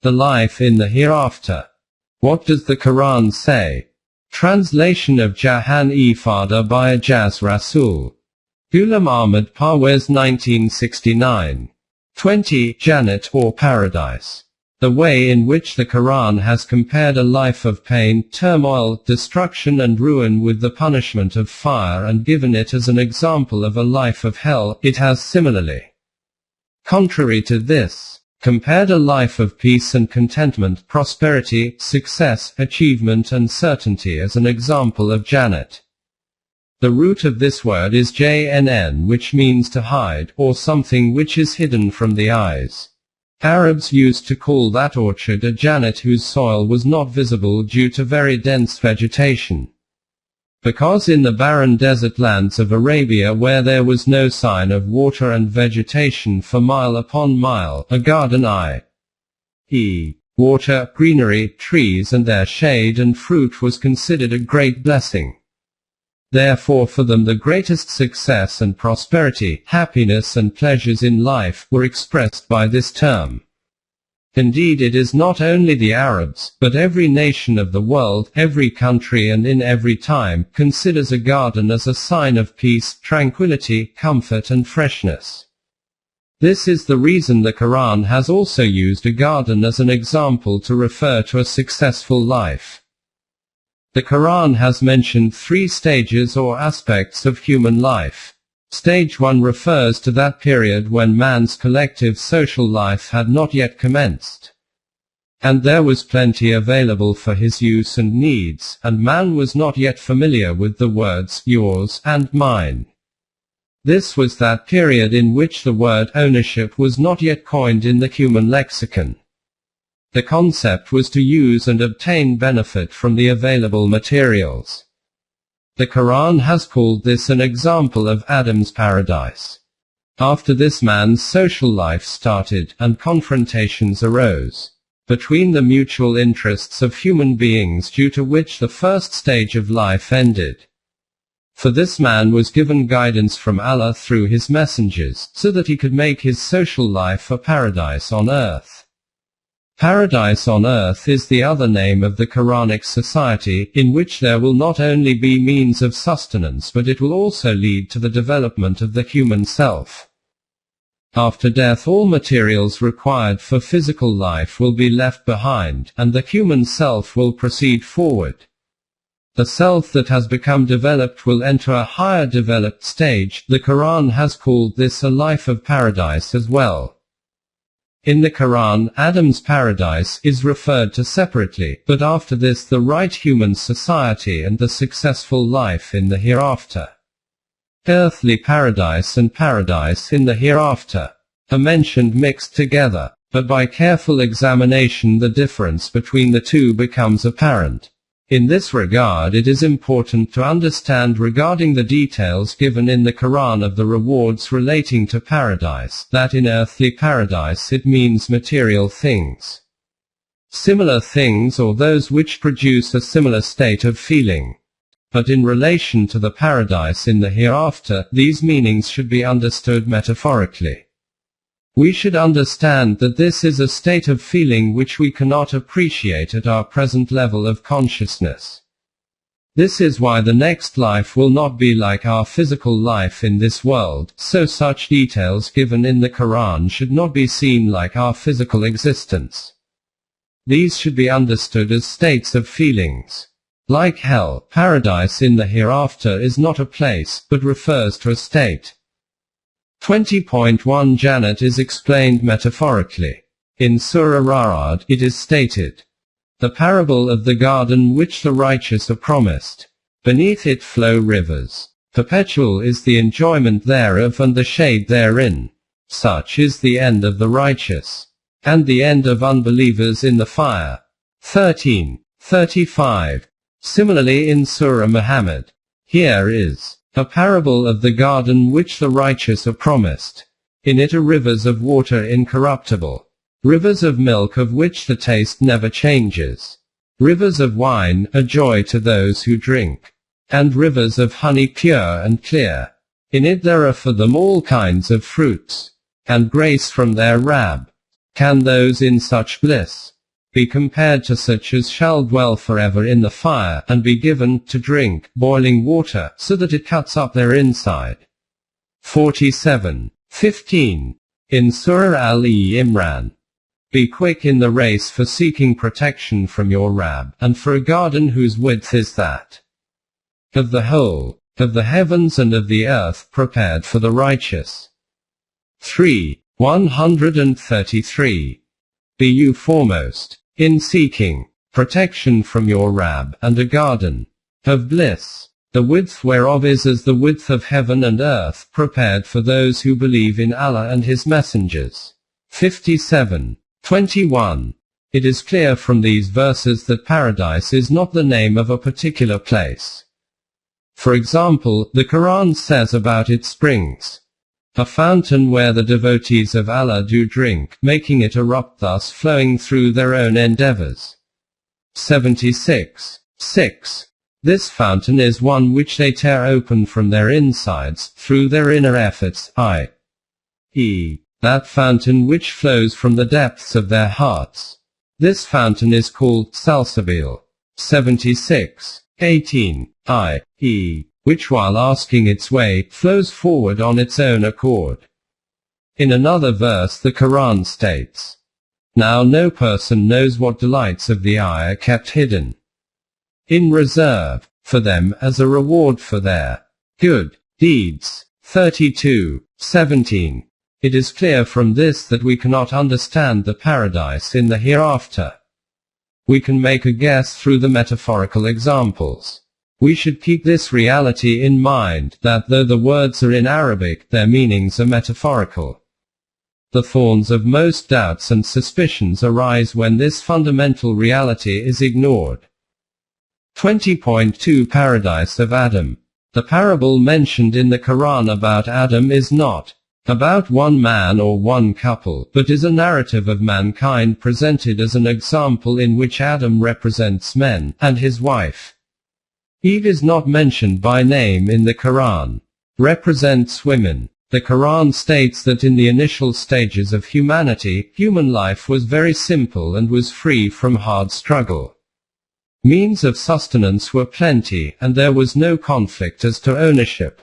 The life in the hereafter. What does the Quran say? Translation of Jahan-e-Fada by Ajaz Rasul. Ghulam Ahmad Parwez 1969. 20. Jannat or Paradise. The way in which the Quran has compared a life of pain, turmoil, destruction and ruin with the punishment of fire and given it as an example of a life of hell, it has similarly, contrary to this, compared a life of peace and contentment, prosperity, success, achievement and certainty as an example of Jannat. The root of this word is jnn, which means to hide, or something which is hidden from the eyes. Arabs used to call that orchard a jannat whose soil was not visible due to very dense vegetation. Because in the barren desert lands of Arabia where there was no sign of water and vegetation for mile upon mile, a garden i.e., water, greenery, trees and their shade and fruit was considered a great blessing. Therefore for them the greatest success and prosperity, happiness and pleasures in life, were expressed by this term. Indeed it is not only the Arabs, but every nation of the world, every country and in every time, considers a garden as a sign of peace, tranquility, comfort and freshness. This is the reason the Quran has also used a garden as an example to refer to a successful life. The Quran has mentioned 3 stages or aspects of human life. Stage 1 refers to that period when man's collective social life had not yet commenced. And there was plenty available for his use and needs, and man was not yet familiar with the words, yours, and mine. This was that period in which the word ownership was not yet coined in the human lexicon. The concept was to use and obtain benefit from the available materials. The Quran has called this an example of Adam's paradise. After this man's social life started, and confrontations arose between the mutual interests of human beings due to which the first stage of life ended. For this man was given guidance from Allah through his messengers, so that he could make his social life a paradise on earth. Paradise on earth is the other name of the Quranic society, in which there will not only be means of sustenance but it will also lead to the development of the human self. After death all materials required for physical life will be left behind, and the human self will proceed forward. The self that has become developed will enter a higher developed stage. The Quran has called this a life of paradise as well. In the Quran, Adam's paradise is referred to separately, but after this the right human society and the successful life in the hereafter. Earthly paradise and paradise in the hereafter are mentioned mixed together, but by careful examination the difference between the two becomes apparent. In this regard it is important to understand regarding the details given in the Quran of the rewards relating to paradise, that in earthly paradise it means material things. Similar things or those which produce a similar state of feeling. But in relation to the paradise in the hereafter, these meanings should be understood metaphorically. We should understand that this is a state of feeling which we cannot appreciate at our present level of consciousness. This is why the next life will not be like our physical life in this world, so such details given in the Quran should not be seen like our physical existence. These should be understood as states of feelings. Like hell, paradise in the hereafter is not a place, but refers to a state. 20.1 Jannat is explained metaphorically. In Surah Ra'ad, it is stated, the parable of the garden which the righteous are promised. Beneath it flow rivers. Perpetual is the enjoyment thereof and the shade therein. Such is the end of the righteous, and the end of unbelievers in the fire. 13:35. Similarly in Surah Muhammad, here is a parable of the garden which the righteous are promised. In it are rivers of water incorruptible, rivers of milk of which the taste never changes, rivers of wine, a joy to those who drink, and rivers of honey pure and clear. In it there are for them all kinds of fruits, and grace from their Rabb. Can those in such bliss be compared to such as shall dwell forever in the fire, and be given to drink boiling water, so that it cuts up their inside? 47:15. In Surah Al-Imran. Be quick in the race for seeking protection from your Rabb, and for a garden whose width is that of the whole of the heavens and of the earth, prepared for the righteous. 133. Be you foremost in seeking protection from your Rabb, and a garden of bliss, the width whereof is as the width of heaven and earth, prepared for those who believe in Allah and His messengers. 57:21. It is clear from these verses that paradise is not the name of a particular place. For example, the Quran says about its springs, a fountain where the devotees of Allah do drink, making it erupt, thus flowing through their own endeavors. 76:6. This fountain is one which they tear open from their insides, through their inner efforts, i.e., that fountain which flows from the depths of their hearts. This fountain is called Salsabil. 76:18. i.e., which while asking its way, flows forward on its own accord. In another verse the Quran states, now no person knows what delights of the eye are kept hidden in reserve for them as a reward for their good deeds. 32:17. It is clear from this that we cannot understand the paradise in the hereafter. We can make a guess through the metaphorical examples. We should keep this reality in mind, that though the words are in Arabic, their meanings are metaphorical. The thorns of most doubts and suspicions arise when this fundamental reality is ignored. 20.2 Paradise of Adam. The parable mentioned in the Quran about Adam is not about one man or one couple, but is a narrative of mankind presented as an example in which Adam represents men, and his wife Eve is not mentioned by name in the Quran, represents women. The Quran states that in the initial stages of humanity, human life was very simple and was free from hard struggle. Means of sustenance were plenty, and there was no conflict as to ownership.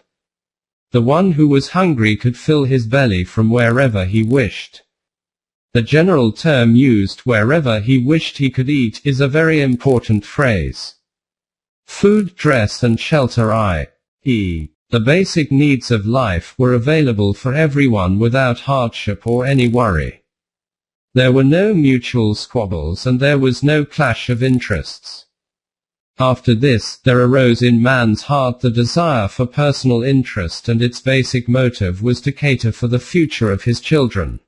The one who was hungry could fill his belly from wherever he wished. The general term used, wherever he wished he could eat, is a very important phrase. Food, dress and shelter, i.e., the basic needs of life, were available for everyone without hardship or any worry. There were no mutual squabbles and there was no clash of interests. After this, there arose in man's heart the desire for personal interest, and its basic motive was to cater for the future of his children.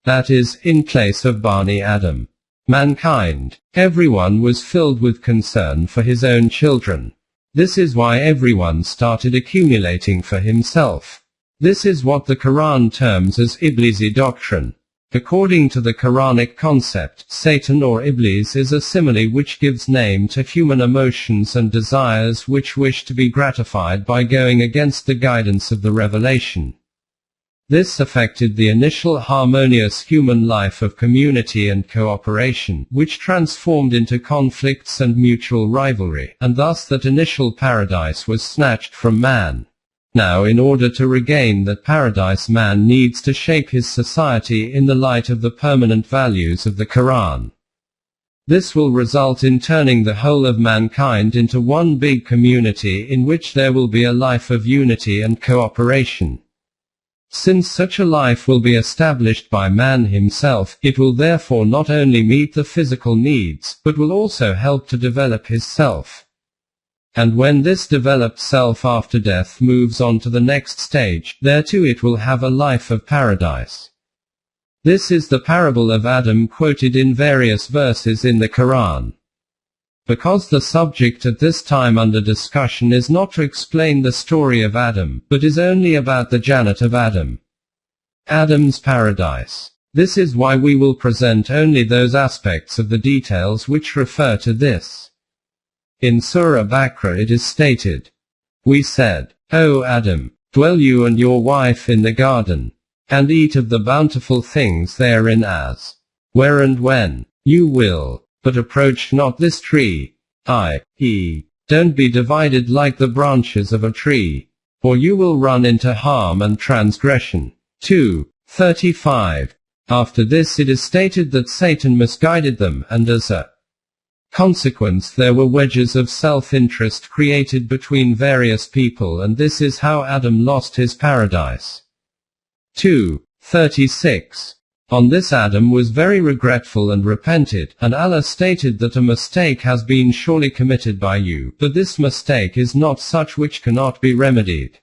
That is, in place of Bani Adam, mankind, everyone was filled with concern for his own children. This is why everyone started accumulating for himself. This is what the Quran terms as Iblisi doctrine. According to the Quranic concept, Satan or Iblis is a simile which gives name to human emotions and desires which wish to be gratified by going against the guidance of the revelation. This affected the initial harmonious human life of community and cooperation, which transformed into conflicts and mutual rivalry, and thus that initial paradise was snatched from man. Now, in order to regain that paradise, man needs to shape his society in the light of the permanent values of the Quran. This will result in turning the whole of mankind into one big community in which there will be a life of unity and cooperation. Since such a life will be established by man himself, it will therefore not only meet the physical needs, but will also help to develop his self. And when this developed self after death moves on to the next stage, there too it will have a life of paradise. This is the parable of Adam quoted in various verses in the Quran. Because the subject at this time under discussion is not to explain the story of Adam, but is only about the Jannat of Adam, Adam's paradise. This is why we will present only those aspects of the details which refer to this. In Surah Baqarah it is stated, we said, O Adam, dwell you and your wife in the garden and eat of the bountiful things therein as, where and when you will, but approach not this tree, i.e., don't be divided like the branches of a tree, or you will run into harm and transgression. 2:35. After this it is stated that Satan misguided them, and as a consequence there were wedges of self-interest created between various people, and this is how Adam lost his paradise. 2:36. On this Adam was very regretful and repented, and Allah stated that a mistake has been surely committed by you, but this mistake is not such which cannot be remedied.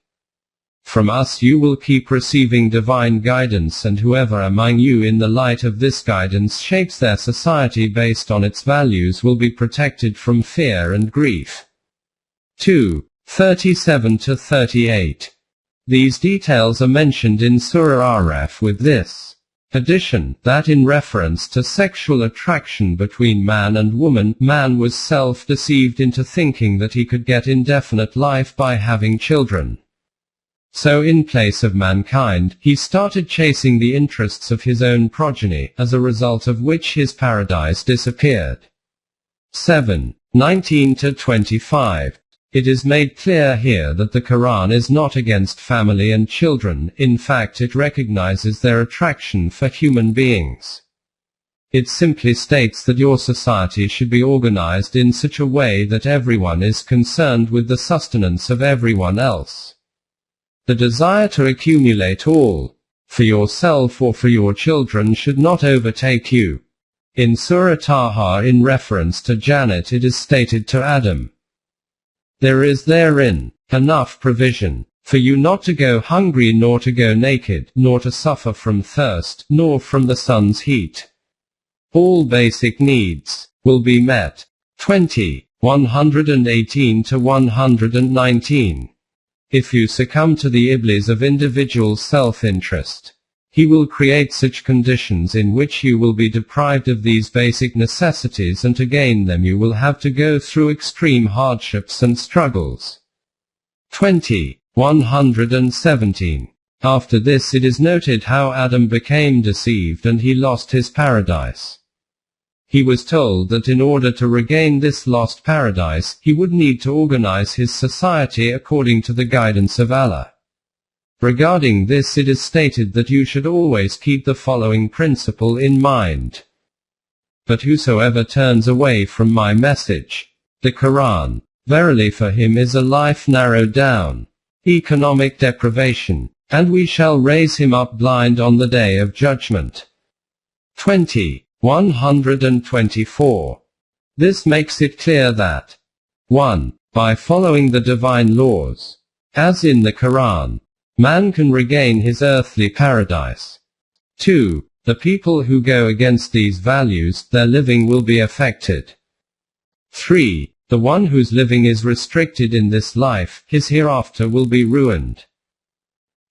From us you will keep receiving divine guidance, and whoever among you in the light of this guidance shapes their society based on its values will be protected from fear and grief. 2:37-38. These details are mentioned in Surah Araf with this addition, that in reference to sexual attraction between man and woman, man was self-deceived into thinking that he could get indefinite life by having children. So in place of mankind, he started chasing the interests of his own progeny, as a result of which his paradise disappeared. 7:19-25. It is made clear here that the Quran is not against family and children, in fact it recognizes their attraction for human beings. It simply states that your society should be organized in such a way that everyone is concerned with the sustenance of everyone else. The desire to accumulate all, for yourself or for your children, should not overtake you. In Surah Taha in reference to Jannat it is stated to Adam, there is therein enough provision for you not to go hungry, nor to go naked, nor to suffer from thirst, nor from the sun's heat. All basic needs will be met. 20:118-119. If you succumb to the iblis of individual self-interest, he will create such conditions in which you will be deprived of these basic necessities, and to gain them you will have to go through extreme hardships and struggles. 20:117. After this it is noted how Adam became deceived and he lost his paradise. He was told that in order to regain this lost paradise, he would need to organize his society according to the guidance of Allah. Regarding this it is stated that you should always keep the following principle in mind. But whosoever turns away from my message, the Quran, verily for him is a life narrowed down, economic deprivation, and we shall raise him up blind on the day of judgment. 20:124. This makes it clear that 1. By following the divine laws, as in the Quran, man can regain his earthly paradise. 2. The people who go against these values, their living will be affected. 3. The one whose living is restricted in this life, his hereafter will be ruined.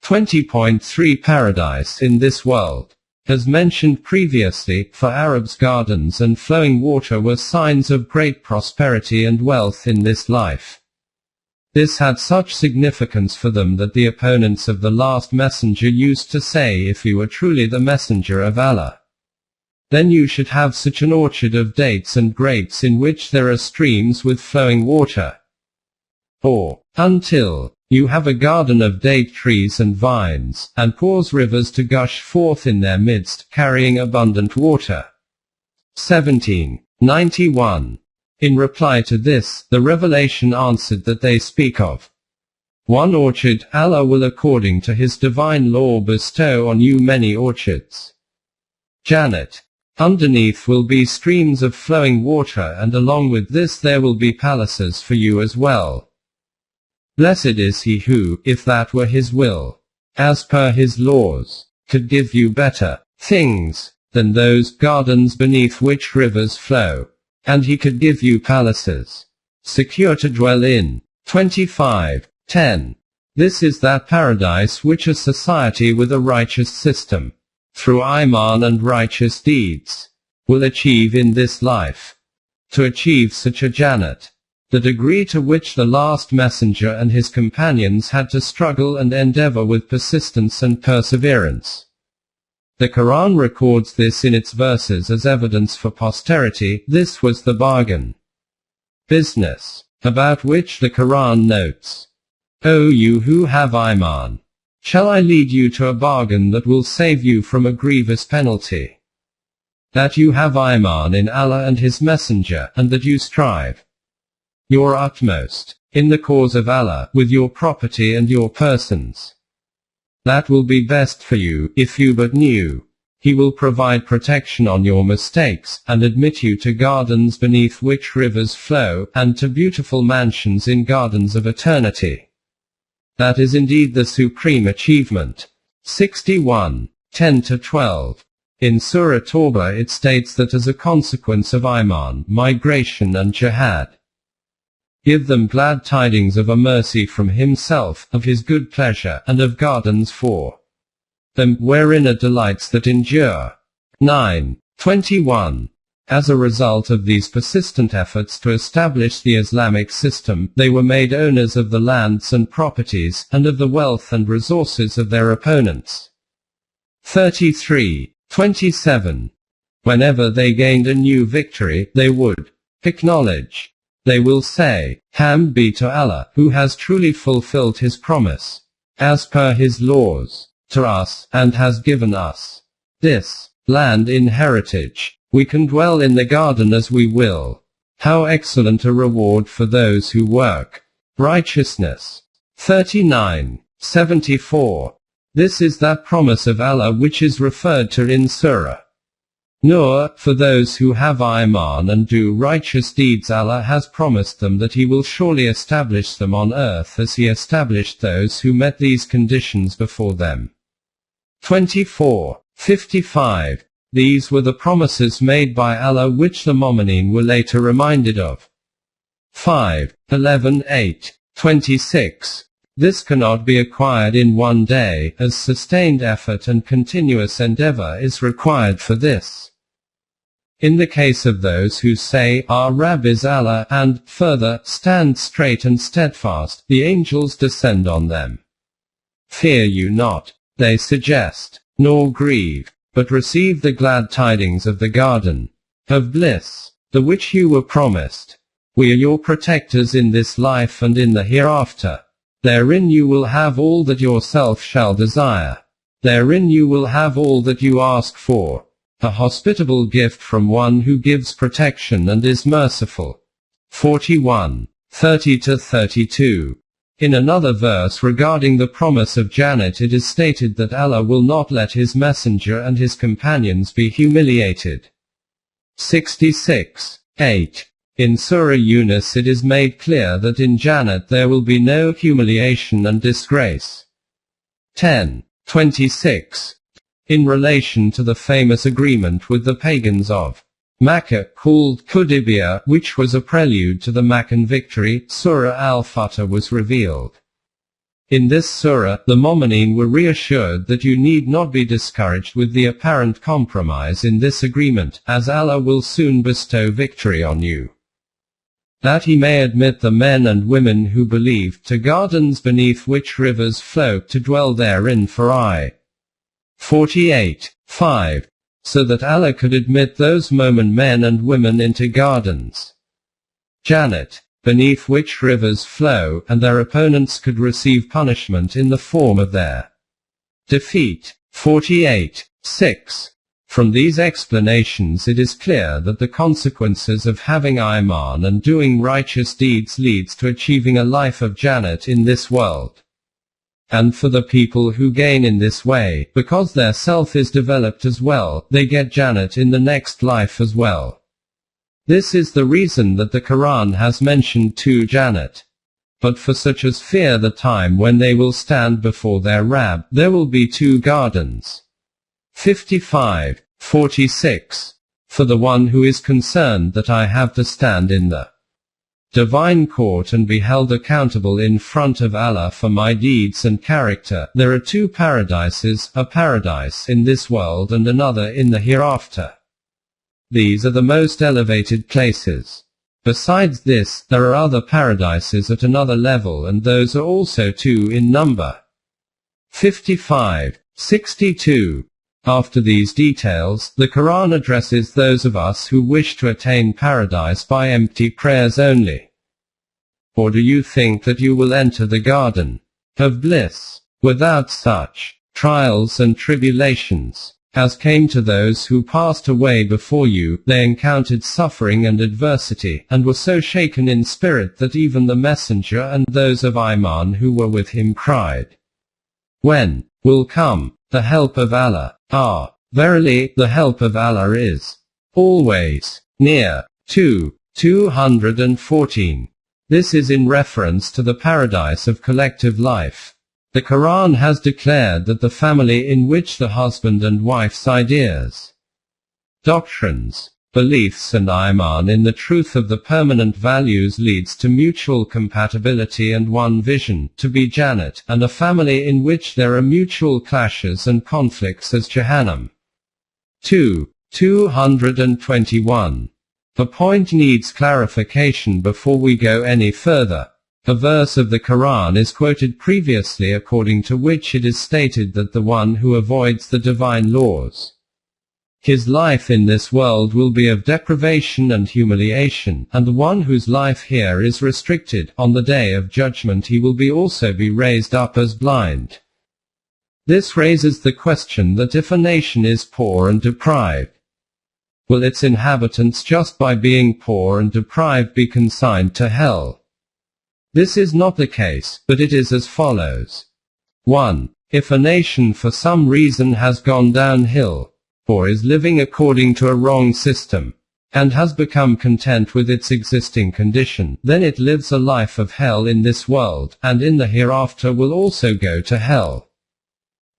20.3 Paradise in this world. As mentioned previously, for Arabs gardens and flowing water were signs of great prosperity and wealth in this life. This had such significance for them that the opponents of the last messenger used to say, if you were truly the messenger of Allah, then you should have such an orchard of dates and grapes in which there are streams with flowing water. Or, until you have a garden of date trees and vines, and cause rivers to gush forth in their midst, carrying abundant water. 17:91. In reply to this, the revelation answered that they speak of one orchard. Allah will according to his divine law bestow on you many orchards. Jannat. Underneath will be streams of flowing water, and along with this there will be palaces for you as well. Blessed is he who, if that were his will, as per his laws, could give you better things than those gardens beneath which rivers flow. And he could give you palaces secure to dwell in. 25:10. This is that paradise which a society with a righteous system, through Iman and righteous deeds, will achieve in this life. To achieve such a Jannat, The degree to which the last messenger and his companions had to struggle and endeavor with persistence and perseverance. The Quran records this in its verses as evidence for posterity. This was the bargain business about which the Quran notes, "O you who have Iman, shall I lead you to a bargain that will save you from a grievous penalty? That you have Iman in Allah and His Messenger, and that you strive your utmost in the cause of Allah with your property and your persons. That will be best for you, if you but knew. He will provide protection on your mistakes, and admit you to gardens beneath which rivers flow, and to beautiful mansions in gardens of eternity. That is indeed the supreme achievement." 61. 10-12. In Surah Tawbah it states that as a consequence of Iman, migration and jihad, give them glad tidings of a mercy from Himself, of His good pleasure, and of gardens for them, wherein are delights that endure. 9:21. As a result of these persistent efforts to establish the Islamic system, they were made owners of the lands and properties, and of the wealth and resources of their opponents. 33:27. Whenever they gained a new victory, they would acknowledge. They will say, "Hamd be to Allah, who has truly fulfilled His promise, as per His laws, to us, and has given us this land in heritage. We can dwell in the garden as we will. How excellent a reward for those who work righteousness." 39:74. This is that promise of Allah which is referred to in Surah Nur. For those who have Iman and do righteous deeds, Allah has promised them that He will surely establish them on earth as He established those who met these conditions before them. 24:55. These were the promises made by Allah which the Mu'mineen were later reminded of. 5:11-8:26. This cannot be acquired in one day, as sustained effort and continuous endeavor is required for this. In the case of those who say, "Our Rabb is Allah," and, further, stand straight and steadfast, the angels descend on them. "Fear you not," they suggest, "nor grieve, but receive the glad tidings of the garden of bliss, the which you were promised. We are your protectors in this life and in the hereafter. Therein you will have all that yourself shall desire. Therein you will have all that you ask for. A hospitable gift from one who gives protection and is merciful." 41:30-32. In another verse regarding the promise of Jannat it is stated that Allah will not let His Messenger and His companions be humiliated. 66:8. In Surah Yunus it is made clear that in Jannat there will be no humiliation and disgrace. 10:26. In relation to the famous agreement with the pagans of Makkah, called Hudaybiyah, which was a prelude to the Meccan victory, Surah Al-Fatah was revealed. In this surah, the Mu'mineen were reassured that you need not be discouraged with the apparent compromise in this agreement, as Allah will soon bestow victory on you. That He may admit the men and women who believed to gardens beneath which rivers flow, to dwell therein for 48:5. So that Allah could admit those Mu'min men and women into gardens Jannat, beneath which rivers flow, and their opponents could receive punishment in the form of their defeat. 48:6. From these explanations it is clear that the consequences of having Iman and doing righteous deeds leads to achieving a life of Jannat in this world. And for the people who gain in this way, because their self is developed as well, they get Jannat in the next life as well. This is the reason that the Quran has mentioned two Jannat. But for such as fear the time when they will stand before their Rabb, there will be two gardens. 55:46. For the one who is concerned that I have to stand in the divine court and be held accountable in front of Allah for my deeds and character, there are two paradises, a paradise in this world and another in the hereafter. These are the most elevated places. Besides this, there are other paradises at another level, and those are also 2 in number. 55. 62. After these details, the Quran addresses those of us who wish to attain paradise by empty prayers only. Or do you think that you will enter the garden of bliss without such trials and tribulations as came to those who passed away before you? They encountered suffering and adversity, and were so shaken in spirit that even the messenger and those of Iman who were with him cried, "When will come the help of Allah?" Verily, the help of Allah is always near. 214. This is in reference to the paradise of collective life. The Quran has declared that the family in which the husband and wife's ideas, doctrines, beliefs and iman in the truth of the permanent values leads to mutual compatibility and one vision, to be Jannat, and a family in which there are mutual clashes and conflicts as Jahannam. 221. The point needs clarification before we go any further. A verse of the Quran is quoted previously according to which it is stated that the one who avoids the divine laws, his life in this world will be of deprivation and humiliation, and the one whose life here is restricted, on the day of judgment he will also be raised up as blind. This raises the question that if a nation is poor and deprived, will its inhabitants just by being poor and deprived be consigned to hell? This is not the case, but it is as follows. 1. If a nation for some reason has gone downhill, or is living according to a wrong system, and has become content with its existing condition, then it lives a life of hell in this world, and in the hereafter will also go to hell.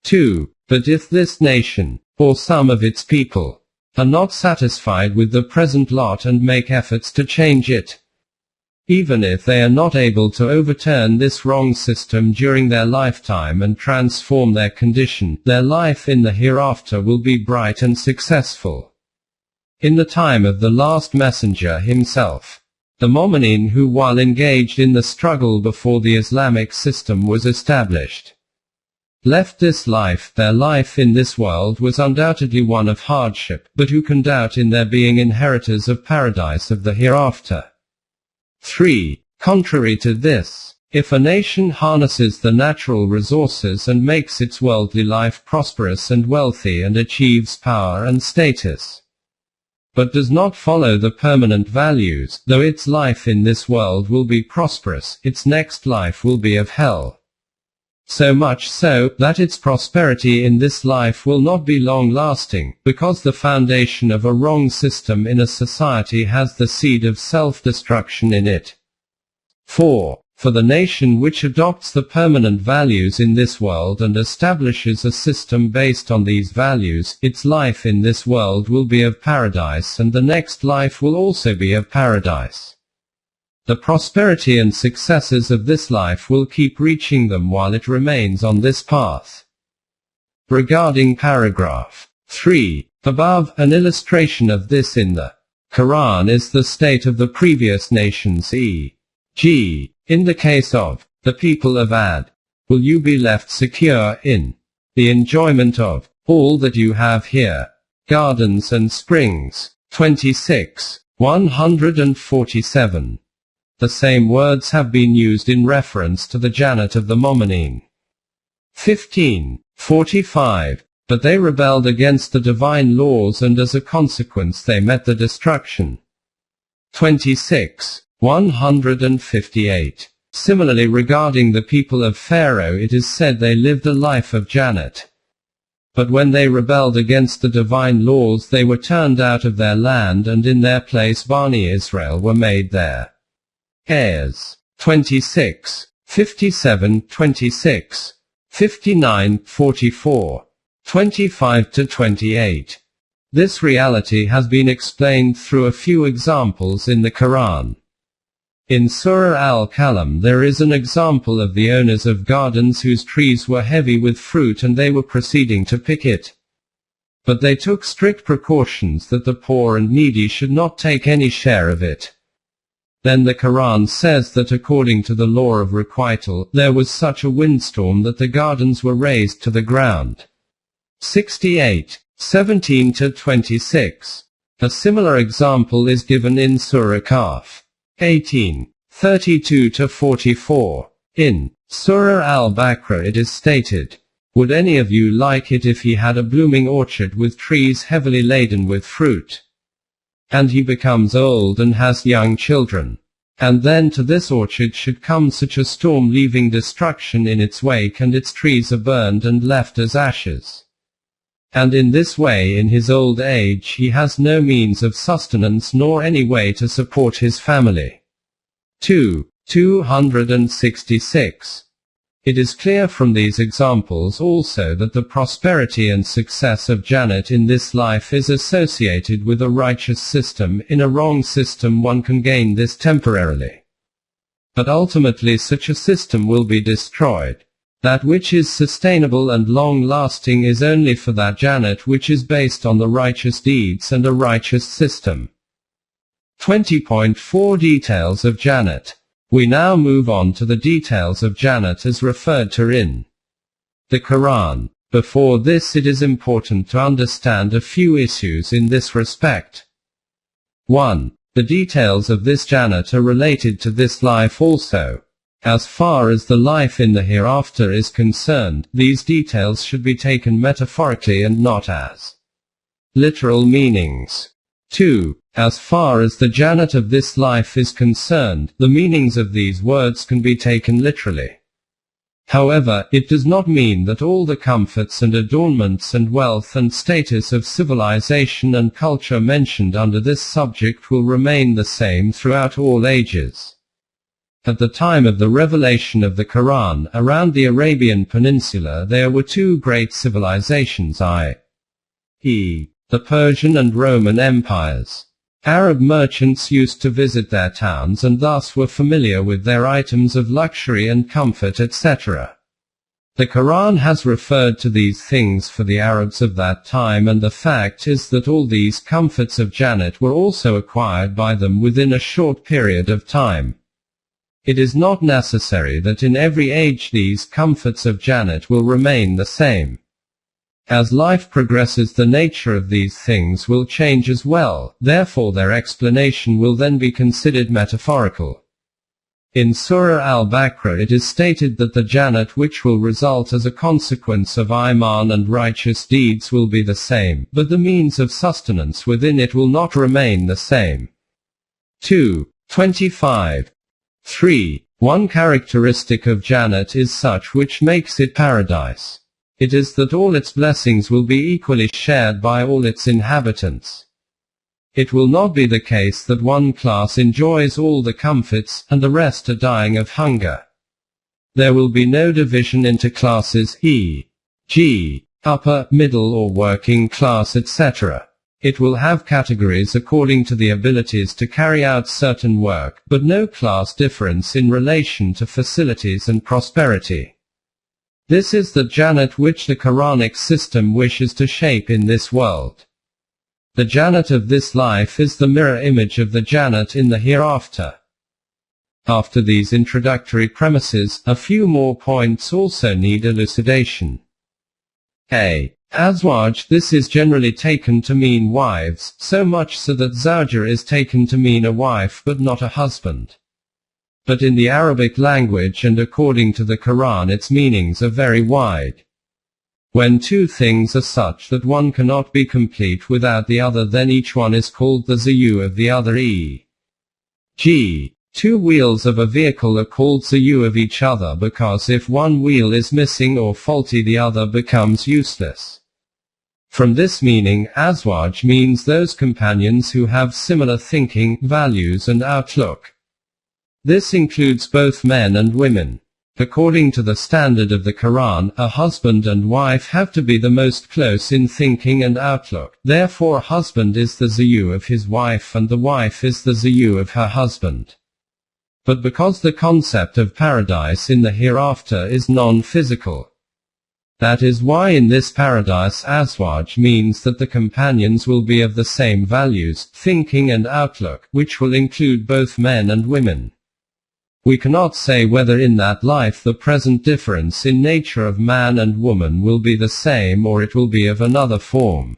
2. But if this nation, or some of its people, are not satisfied with the present lot and make efforts to change it, even if they are not able to overturn this wrong system during their lifetime and transform their condition, their life in the hereafter will be bright and successful. In the time of the last messenger himself, the Mu'minin who while engaged in the struggle before the Islamic system was established, left this life, their life in this world was undoubtedly one of hardship, but who can doubt in their being inheritors of paradise of the hereafter? 3. Contrary to this, if a nation harnesses the natural resources and makes its worldly life prosperous and wealthy and achieves power and status, but does not follow the permanent values, though its life in this world will be prosperous, its next life will be of hell. So much so, that its prosperity in this life will not be long-lasting, because the foundation of a wrong system in a society has the seed of self-destruction in it. 4. For the nation which adopts the permanent values in this world and establishes a system based on these values, its life in this world will be of paradise and the next life will also be of paradise. The prosperity and successes of this life will keep reaching them while it remains on this path. Regarding paragraph 3, above, an illustration of this in the Quran is the state of the previous nations, e.g., in the case of the people of Ad, will you be left secure in the enjoyment of all that you have here, gardens and springs. 26, 147. The same words have been used in reference to the Jannat of the Mu'minin. 15, 45. But they rebelled against the divine laws and as a consequence they met the destruction. 26, 158. Similarly regarding the people of Pharaoh it is said they lived a life of Jannat. But when they rebelled against the divine laws they were turned out of their land and in their place Bani Israel were made their heirs. 26, 57, 26, 59, 44, 25-28. This reality has been explained through a few examples in the Quran. In Surah Al-Qalam there is an example of the owners of gardens whose trees were heavy with fruit and they were proceeding to pick it. But they took strict precautions that the poor and needy should not take any share of it. Then the Quran says that according to the law of requital, there was such a windstorm that the gardens were razed to the ground. 68, 17-26. A similar example is given in Surah Kahf. 18, 32-44. In Surah Al-Baqarah it is stated, "Would any of you like it if he had a blooming orchard with trees heavily laden with fruit? And he becomes old and has young children. And then to this orchard should come such a storm, leaving destruction in its wake, and its trees are burned and left as ashes. And in this way in his old age he has no means of sustenance nor any way to support his family." 266. It is clear from these examples also that the prosperity and success of Jannat in this life is associated with a righteous system. In a wrong system one can gain this temporarily. But ultimately such a system will be destroyed. That which is sustainable and long-lasting is only for that Jannat which is based on the righteous deeds and a righteous system. 20.4 Details of Jannat. We now move on to the details of Jannat as referred to in the Quran. Before this it is important to understand a few issues in this respect. 1. The details of this Jannat are related to this life also. As far as the life in the hereafter is concerned, these details should be taken metaphorically and not as literal meanings. 2. As far as the Jannat of this life is concerned, the meanings of these words can be taken literally. However, it does not mean that all the comforts and adornments and wealth and status of civilization and culture mentioned under this subject will remain the same throughout all ages. At the time of the revelation of the Quran, around the Arabian Peninsula there were two great civilizations, i.e., the Persian and Roman empires. Arab merchants used to visit their towns and thus were familiar with their items of luxury and comfort, etc. The Quran has referred to these things for the Arabs of that time, and the fact is that all these comforts of Jannat were also acquired by them within a short period of time. It is not necessary that in every age these comforts of Jannat will remain the same. As life progresses, the nature of these things will change as well, therefore their explanation will then be considered metaphorical. In Surah Al-Baqarah it is stated that the Jannat which will result as a consequence of Iman and righteous deeds will be the same, but the means of sustenance within it will not remain the same. 225. 3. One characteristic of Jannat is such which makes it paradise. It is that all its blessings will be equally shared by all its inhabitants. It will not be the case that one class enjoys all the comforts, and the rest are dying of hunger. There will be no division into classes e.g., upper, middle or working class, etc. It will have categories according to the abilities to carry out certain work, but no class difference in relation to facilities and prosperity. This is the Jannat which the Quranic system wishes to shape in this world. The Jannat of this life is the mirror image of the Jannat in the hereafter. After these introductory premises, a few more points also need elucidation. A. Azwaj. This is generally taken to mean wives, so much so that zawja is taken to mean a wife but not a husband. But in the Arabic language and according to the Quran its meanings are very wide. When two things are such that one cannot be complete without the other, then each one is called the zayu of the other, e.g., two wheels of a vehicle are called zayu of each other because if one wheel is missing or faulty the other becomes useless. From this meaning, azwaj means those companions who have similar thinking, values and outlook. This includes both men and women. According to the standard of the Quran, a husband and wife have to be the most close in thinking and outlook, therefore a husband is the zayu of his wife and the wife is the zayu of her husband. But because the concept of paradise in the hereafter is non-physical, That is why in this paradise azwaj means that the companions will be of the same values, thinking and outlook, which will include both men and women. We cannot say whether in that life the present difference in nature of man and woman will be the same or it will be of another form.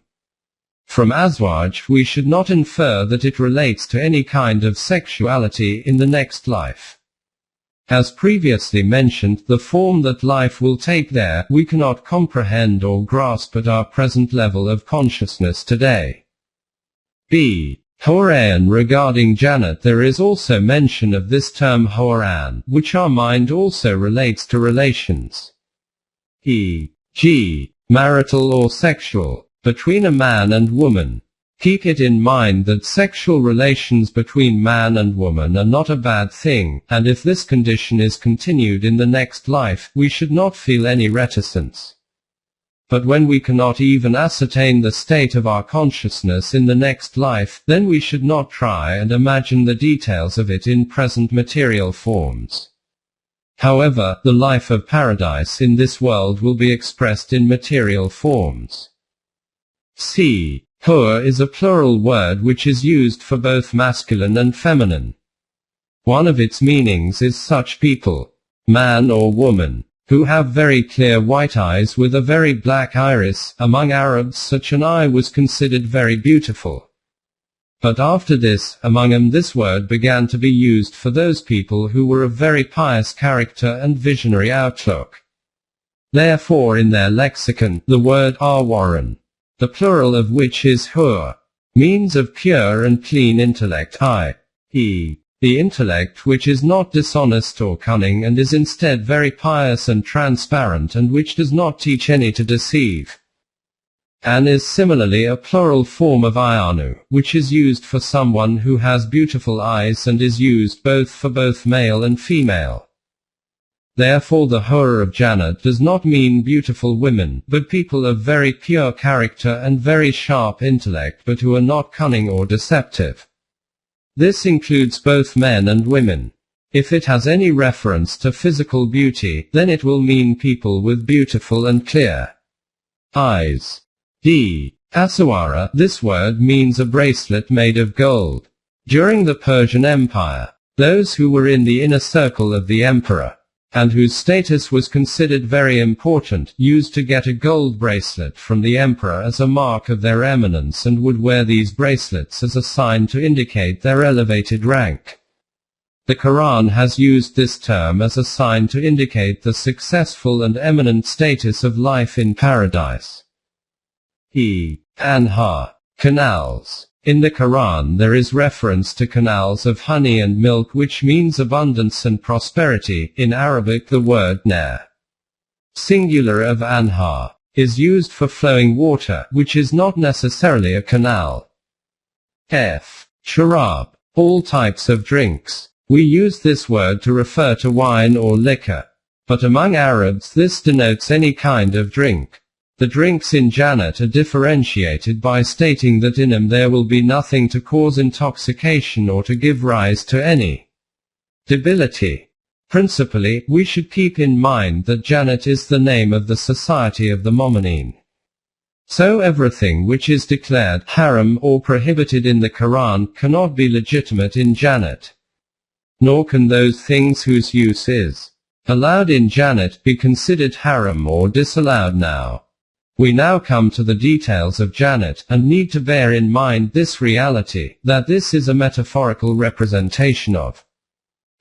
From azwaj we should not infer that it relates to any kind of sexuality in the next life. As previously mentioned, the form that life will take there, we cannot comprehend or grasp at our present level of consciousness today. b. Horan. Regarding Jannat, there is also mention of this term Horan, which our mind also relates to relations, e.g., marital or sexual, between a man and woman. Keep it in mind that sexual relations between man and woman are not a bad thing, and if this condition is continued in the next life, we should not feel any reticence. But when we cannot even ascertain the state of our consciousness in the next life, then we should not try and imagine the details of it in present material forms. However, the life of paradise in this world will be expressed in material forms. c. Hur is a plural word which is used for both masculine and feminine. One of its meanings is such people, man or woman, who have very clear white eyes with a very black iris. Among Arabs such an eye was considered very beautiful. But after this, among them this word began to be used for those people who were of very pious character and visionary outlook. Therefore in their lexicon, the word Arwaran, the plural of which is Hur, means of pure and clean intellect, i.e., the intellect which is not dishonest or cunning and is instead very pious and transparent and which does not teach any to deceive. An is similarly a plural form of Ayanu, which is used for someone who has beautiful eyes and is used both for both male and female. Therefore the Hur of Jannat does not mean beautiful women, but people of very pure character and very sharp intellect but who are not cunning or deceptive. This includes both men and women. If it has any reference to physical beauty, then it will mean people with beautiful and clear eyes. d. Asawara. This word means a bracelet made of gold. During the Persian Empire, those who were in the inner circle of the emperor, and whose status was considered very important, used to get a gold bracelet from the emperor as a mark of their eminence and would wear these bracelets as a sign to indicate their elevated rank. The Quran has used this term as a sign to indicate the successful and eminent status of life in paradise. Anhar. Canals. In the Quran there is reference to canals of honey and milk, which means abundance and prosperity. In Arabic the word nar, singular of anhar, is used for flowing water, which is not necessarily a canal. Sharab. All types of drinks. We use this word to refer to wine or liquor. But among Arabs this denotes any kind of drink. The drinks in Jannat are differentiated by stating that in them there will be nothing to cause intoxication or to give rise to any debility. Principally, we should keep in mind that Jannat is the name of the society of the Mu'mineen. So everything which is declared haram or prohibited in the Quran cannot be legitimate in Jannat. Nor can those things whose use is allowed in Jannat be considered haram or disallowed now. We now come to the details of Jannat, and need to bear in mind this reality, that this is a metaphorical representation of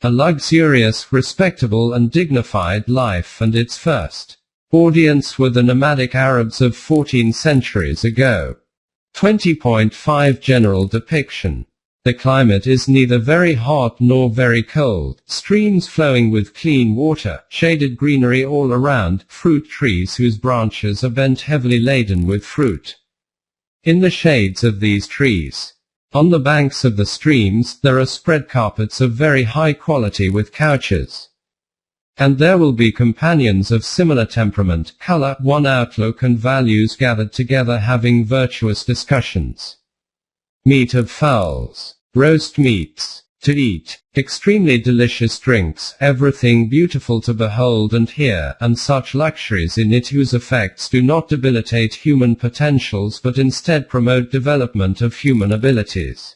a luxurious, respectable and dignified life, and its first audience were the nomadic Arabs of 14 centuries ago. 20.5 General depiction. The climate is neither very hot nor very cold, streams flowing with clean water, shaded greenery all around, fruit trees whose branches are bent heavily laden with fruit. In the shades of these trees, on the banks of the streams, there are spread carpets of very high quality with couches. And there will be companions of similar temperament, color, one outlook and values gathered together having virtuous discussions. Meat of fowls, roast meats, to eat, extremely delicious drinks, everything beautiful to behold and hear, and such luxuries in it whose effects do not debilitate human potentials but instead promote development of human abilities.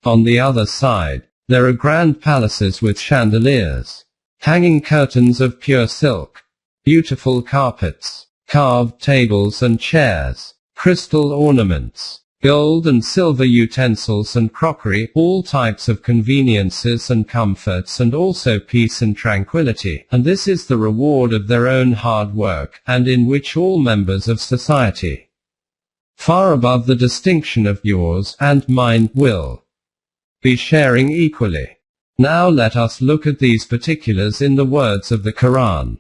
On the other side, there are grand palaces with chandeliers, hanging curtains of pure silk, beautiful carpets, carved tables and chairs, crystal ornaments, gold and silver utensils and crockery, all types of conveniences and comforts, and also peace and tranquility, and this is the reward of their own hard work, and in which all members of society, far above the distinction of yours and mine, will be sharing equally. Now let us look at these particulars in the words of the Quran.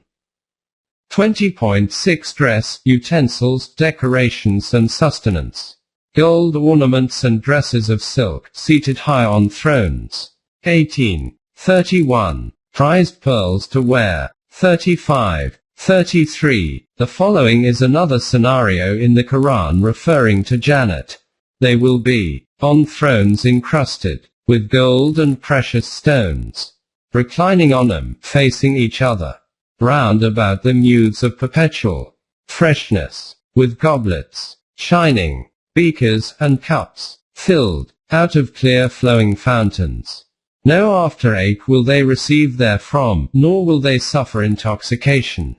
20.6 Dress, utensils, decorations and sustenance. Gold ornaments and dresses of silk, seated high on thrones. 18. 31. Prized pearls to wear. 35. 33. The following is another scenario in the Quran referring to Jannat. They will be on thrones encrusted with gold and precious stones, reclining on them, facing each other. Round about them youths of perpetual freshness, with goblets, shining, beakers and cups, filled out of clear flowing fountains. No after-ache will they receive therefrom, nor will they suffer intoxication.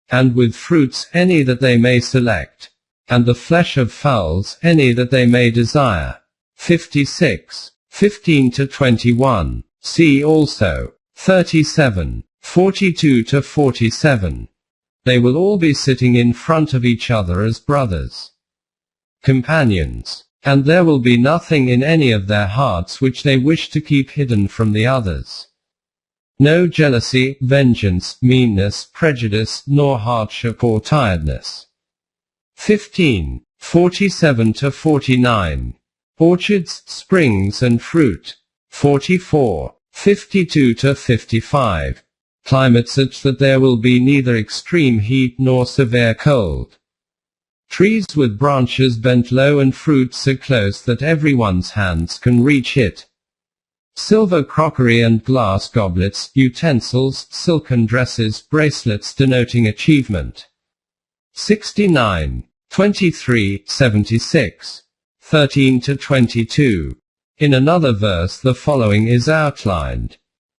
And with fruits any that they may select, and the flesh of fowls any that they may desire. 56. 15 to 21. See also 37. 42 to 47. They will all be sitting in front of each other as brothers, companions, and there will be nothing in any of their hearts which they wish to keep hidden from the others. No jealousy, vengeance, meanness, prejudice, nor hardship or tiredness. 15. 47 to 49. Orchards, springs and fruit. 44. 52 to 55. Climate such that there will be neither extreme heat nor severe cold. Trees with branches bent low and fruit so close that everyone's hands can reach it. Silver crockery and glass goblets, utensils, silken dresses, bracelets denoting achievement. 69. 23, 76. 13 to 22. In another verse the following is outlined.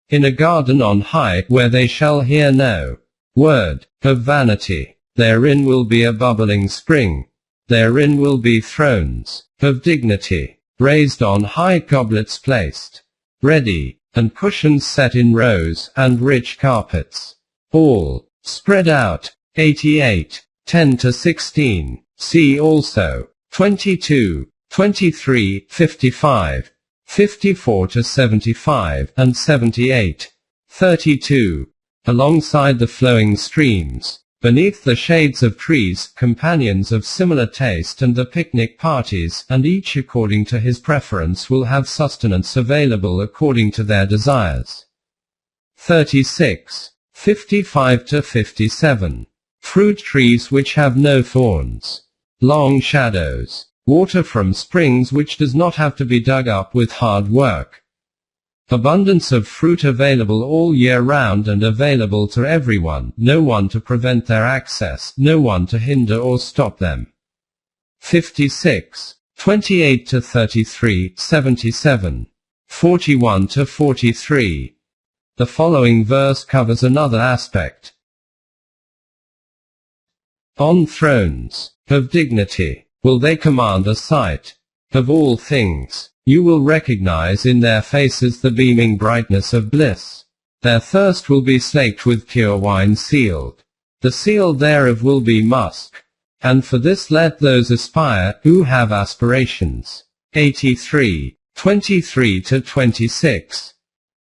In a garden on high, where they shall hear no word of vanity. Therein will be a bubbling spring. Therein will be thrones of dignity, raised on high, goblets placed ready, and cushions set in rows, and rich carpets, all spread out. 88. 10 to 16. See also 22, 23, 55. 54 to 75, and 78. 32. Alongside the flowing streams, beneath the shades of trees, companions of similar taste and the picnic parties, and each according to his preference will have sustenance available according to their desires. 36. 55 to 57. Fruit trees which have no thorns. Long shadows. Water from springs which does not have to be dug up with hard work. Abundance of fruit available all year round and available to everyone, no one to prevent their access, no one to hinder or stop them. 56. 28 to 33, 77. 41 to 43. The following verse covers another aspect. On thrones of dignity will they command a sight of all things. You will recognize in their faces the beaming brightness of bliss. Their thirst will be slaked with pure wine sealed. The seal thereof will be musk. And for this let those aspire, who have aspirations. 83. 23 to 26.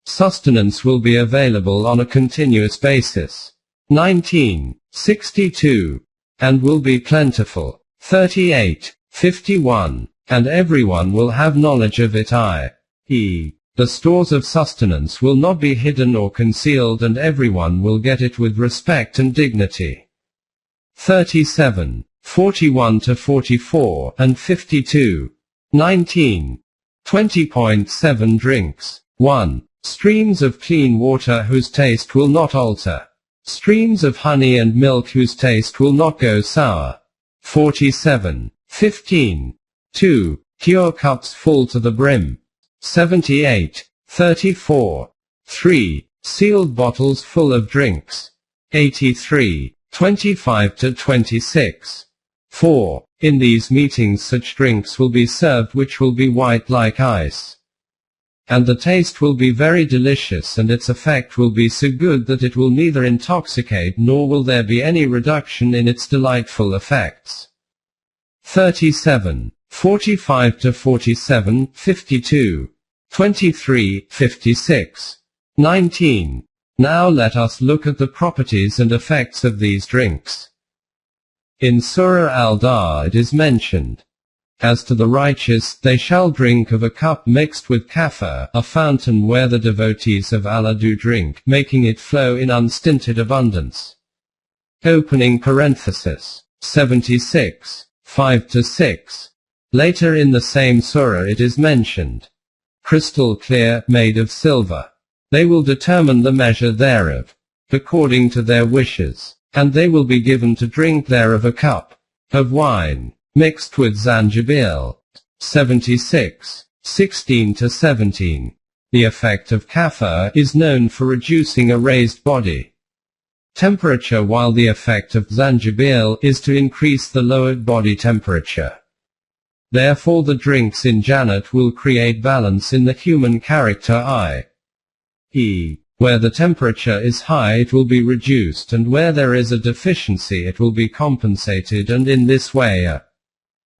Sustenance will be available on a continuous basis. 19. 62. And will be plentiful. 38. 51. And everyone will have knowledge of it, i.e., the stores of sustenance will not be hidden or concealed, and everyone will get it with respect and dignity. 37. 41 to 44, and 52. 19. 20.7 Drinks. 1. Streams of clean water whose taste will not alter. Streams of honey and milk whose taste will not go sour. 47. 15. 2. Pure cups full to the brim. 78. 34. 3. Sealed bottles full of drinks. 83. 25 to 26. 4. In these meetings such drinks will be served which will be white like ice. And the taste will be very delicious and its effect will be so good that it will neither intoxicate nor will there be any reduction in its delightful effects. 37. 45 to 47, 52. 23, 56. 19. Now let us look at the properties and effects of these drinks. In Surah Al-Dar it is mentioned, as to the righteous, they shall drink of a cup mixed with kaffir, a fountain where the devotees of Allah do drink, making it flow in unstinted abundance. Opening parenthesis. 76. 5 to 6. Later in the same surah it is mentioned, crystal clear, made of silver. They will determine the measure thereof, according to their wishes, and they will be given to drink thereof a cup of wine, mixed with zanjabil. 76. 16 to 17. The effect of kaffir is known for reducing a raised body temperature, while the effect of zanjabil is to increase the lowered body temperature. Therefore the drinks in Jannat will create balance in the human character, i.e., where the temperature is high it will be reduced, and where there is a deficiency it will be compensated, and in this way a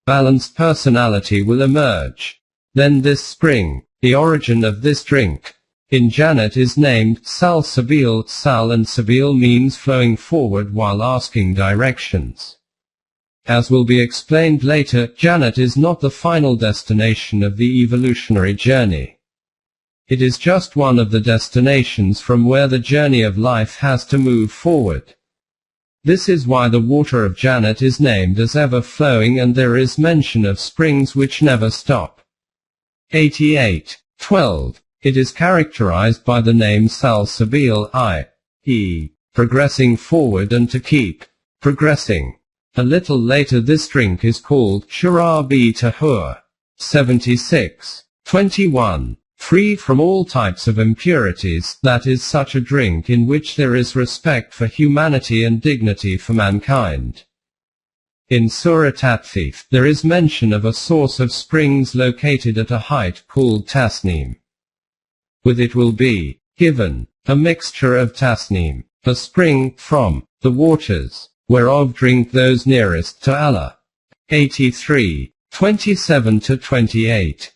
balanced personality will emerge. Then this spring, the origin of this drink, in Jannat is named Sal Sabil. Sal and Sabil means flowing forward while asking directions. As will be explained later, Jannat is not the final destination of the evolutionary journey. It is just one of the destinations from where the journey of life has to move forward. This is why the water of Jannat is named as ever-flowing, and there is mention of springs which never stop. 88. 12. It is characterized by the name Sal Sabil, i.e., progressing forward and to keep progressing. A little later this drink is called Sharab-e-Tahur. 76. 21. Free from all types of impurities, that is such a drink in which there is respect for humanity and dignity for mankind. In Surah Tatfif, there is mention of a source of springs located at a height called Tasneem. With it will be given a mixture of Tasneem, a spring, from the waters, whereof drink those nearest to Allah. 83. 27 to 28.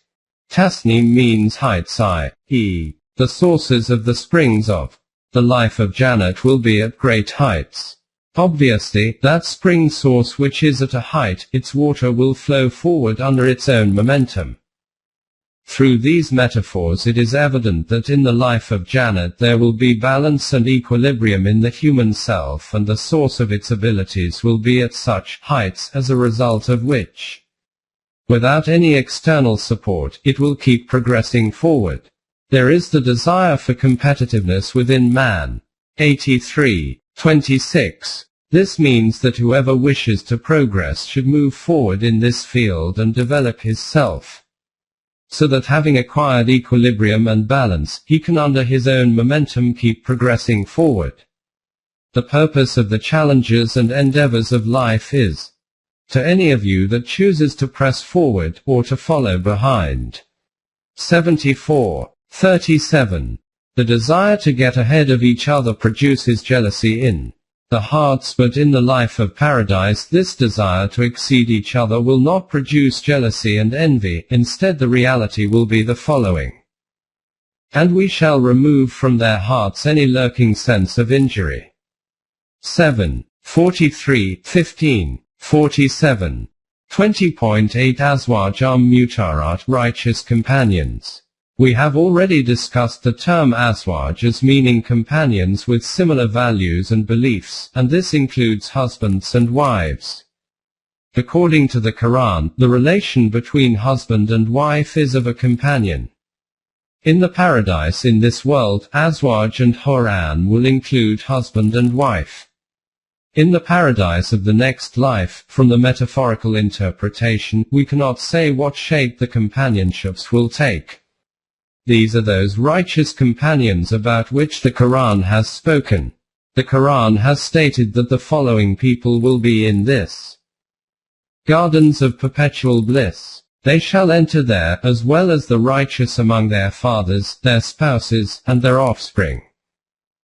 Tasneem means heights, i.e., the sources of the springs of the life of Jannat will be at great heights. Obviously, that spring source which is at a height, its water will flow forward under its own momentum. Through these metaphors it is evident that in the life of Jannat there will be balance and equilibrium in the human self, and the source of its abilities will be at such heights as a result of which, without any external support, it will keep progressing forward. There is the desire for competitiveness within man. 83. 26. This means that whoever wishes to progress should move forward in this field and develop his self, so that having acquired equilibrium and balance, he can under his own momentum keep progressing forward. The purpose of the challenges and endeavors of life is, to any of you that chooses to press forward, or to follow behind. 74. 37. The desire to get ahead of each other produces jealousy in the hearts, but in the life of paradise this desire to exceed each other will not produce jealousy and envy. Instead the reality will be the following: and we shall remove from their hearts any lurking sense of injury. 7. 43, 15, 47. 20.8 Azwaj Mutarat, righteous companions. We have already discussed the term Azwaj as meaning companions with similar values and beliefs, and this includes husbands and wives. According to the Quran, the relation between husband and wife is of a companion. In the paradise in this world, Azwaj and Horan will include husband and wife. In the paradise of the next life, from the metaphorical interpretation, we cannot say what shape the companionships will take. These are those righteous companions about which the Quran has spoken. The Quran has stated that the following people will be in this gardens of perpetual bliss. They shall enter there, as well as the righteous among their fathers, their spouses, and their offspring.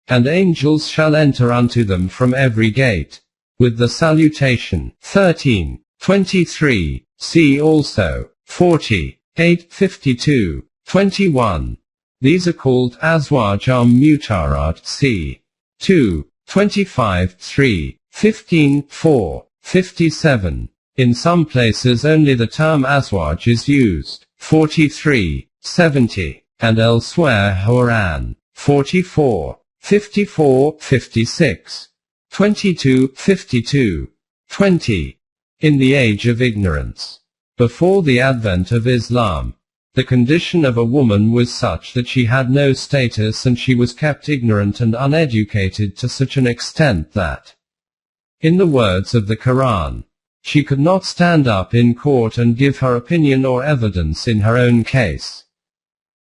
And angels shall enter unto them from every gate, with the salutation. 13, 23, see also, 40, 8, 52, 21. These are called Azwaj Mutarat c. 2, 25, 3, 15, 4, 57. In some places only the term Azwaj is used, 43, 70, and elsewhere Horan, 44, 54, 56, 22, 52, 20. In the age of ignorance, before the advent of Islam, the condition of a woman was such that she had no status and she was kept ignorant and uneducated to such an extent that, in the words of the Quran, she could not stand up in court and give her opinion or evidence in her own case.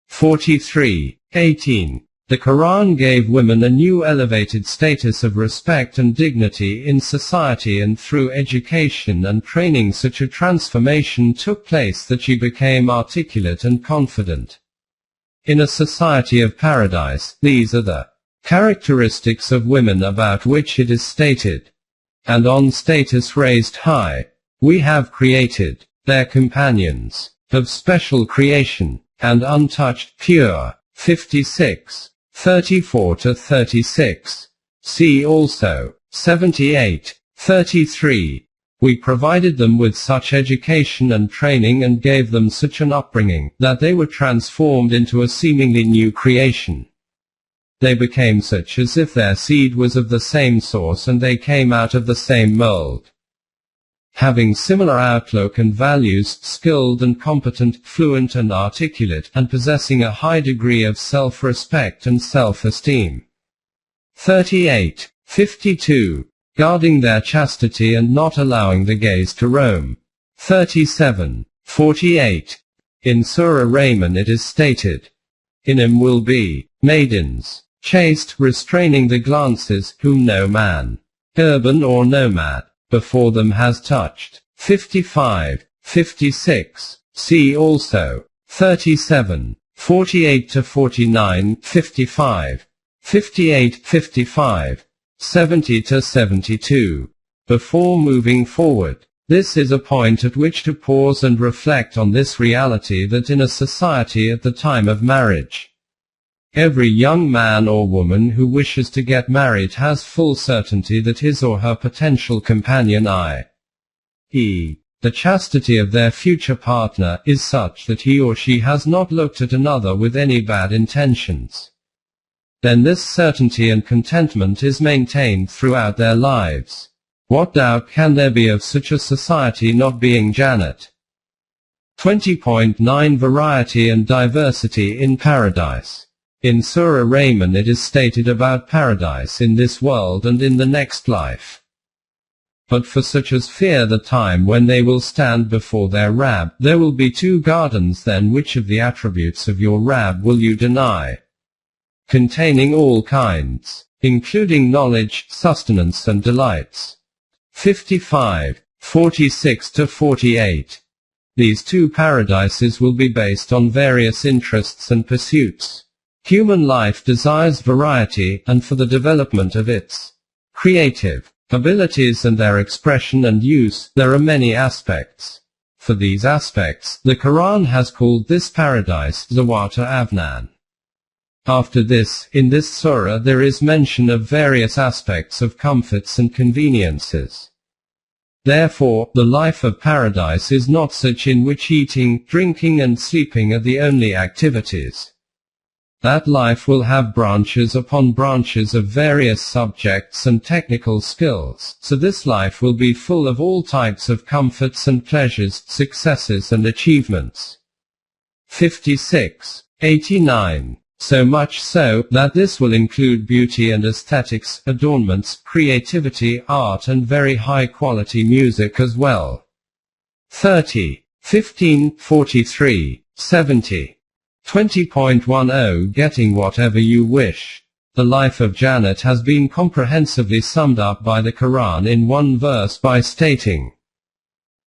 43, 18. The Quran gave women a new elevated status of respect and dignity in society, and through education and training such a transformation took place that she became articulate and confident. In a society of paradise, these are the characteristics of women about which it is stated. And on status raised high, we have created their companions, of special creation, and untouched, pure. 56, 34-36. See also, 78, 33. We provided them with such education and training and gave them such an upbringing, that they were transformed into a seemingly new creation. They became such as if their seed was of the same source and they came out of the same mold. Having similar outlook and values, skilled and competent, fluent and articulate, and possessing a high degree of self-respect and self-esteem. 38, 52. Guarding their chastity and not allowing the gaze to roam. 37, 48. In Surah Rahman it is stated, in him will be maidens, chaste, restraining the glances, whom no man, urban or nomad, before them has touched. 55, 56. See also, 37, 48-49, 55, 58, 55, 70-72. Before moving forward, this is a point at which to pause and reflect on this reality that in a society at the time of marriage, every young man or woman who wishes to get married has full certainty that his or her potential companion, i.e., the chastity of their future partner, is such that he or she has not looked at another with any bad intentions. Then this certainty and contentment is maintained throughout their lives. What doubt can there be of such a society not being Jannat? 20.9 Variety and diversity in paradise. In Surah Rahman it is stated about paradise in this world and in the next life. But for such as fear the time when they will stand before their Rabb, there will be 2 gardens. Then which of the attributes of your Rabb will you deny? Containing all kinds, including knowledge, sustenance and delights. 55, 46-48. These 2 paradises will be based on various interests and pursuits. Human life desires variety, and for the development of its creative abilities and their expression and use, there are many aspects. For these aspects, the Quran has called this paradise Zawata Avnan. After this, in this surah there is mention of various aspects of comforts and conveniences. Therefore, the life of paradise is not such in which eating, drinking and sleeping are the only activities. That life will have branches upon branches of various subjects and technical skills, so this life will be full of all types of comforts and pleasures, successes and achievements. 56. 89. So much so, that this will include beauty and aesthetics, adornments, creativity, art and very high quality music as well. 30. 15. 43. 70. 20.10 Getting whatever you wish. The life of Jannat has been comprehensively summed up by the Quran in one verse by stating,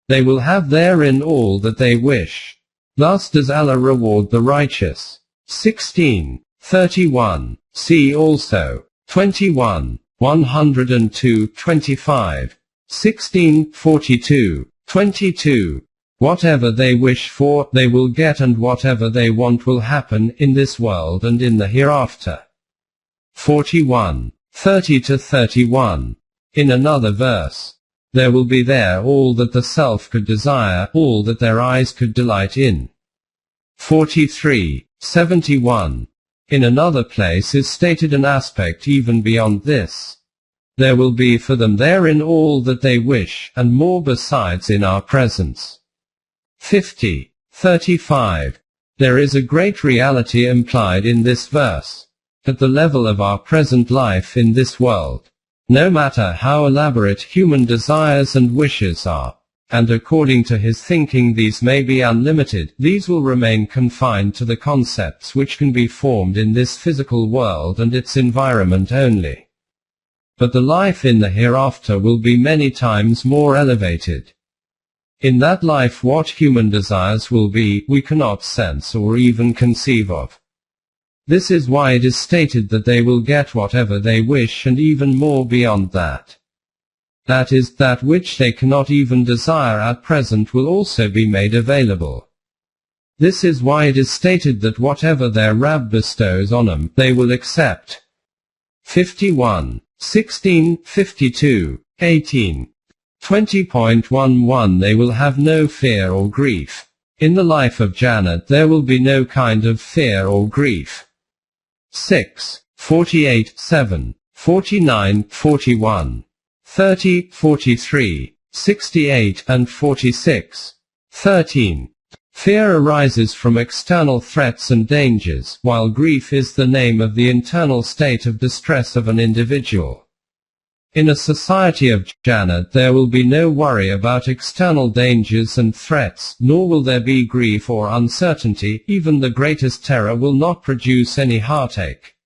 "They will have therein all that they wish. Thus does Allah reward the righteous." 16. 31. See also 21. 102. 25. 16. 42. 22. Whatever they wish for, they will get, and whatever they want will happen, in this world and in the hereafter. 41. 30-31. In another verse, there will be there all that the self could desire, all that their eyes could delight in. 43. 71. In another place is stated an aspect even beyond this. There will be for them therein all that they wish, and more besides in our presence. 50. 35. There is a great reality implied in this verse. At the level of our present life in this world, no matter how elaborate human desires and wishes are, and according to his thinking these may be unlimited, these will remain confined to the concepts which can be formed in this physical world and its environment only. But the life in the hereafter will be many times more elevated. In that life what human desires will be, we cannot sense or even conceive of. This is why it is stated that they will get whatever they wish and even more beyond that. That is, that which they cannot even desire at present will also be made available. This is why it is stated that whatever their Rabb bestows on them, they will accept. 51. 16. 52. 18. 20.11 They will have no fear or grief. In the life of Jannat there will be no kind of fear or grief. 6. 48. 7. 49. 41. 30. 43. 68 and 46. 13. Fear arises from external threats and dangers, while grief is the name of the internal state of distress of an individual. In a society of Jannat there will be no worry about external dangers and threats, nor will there be grief or uncertainty, even the greatest terror will not produce any heartache.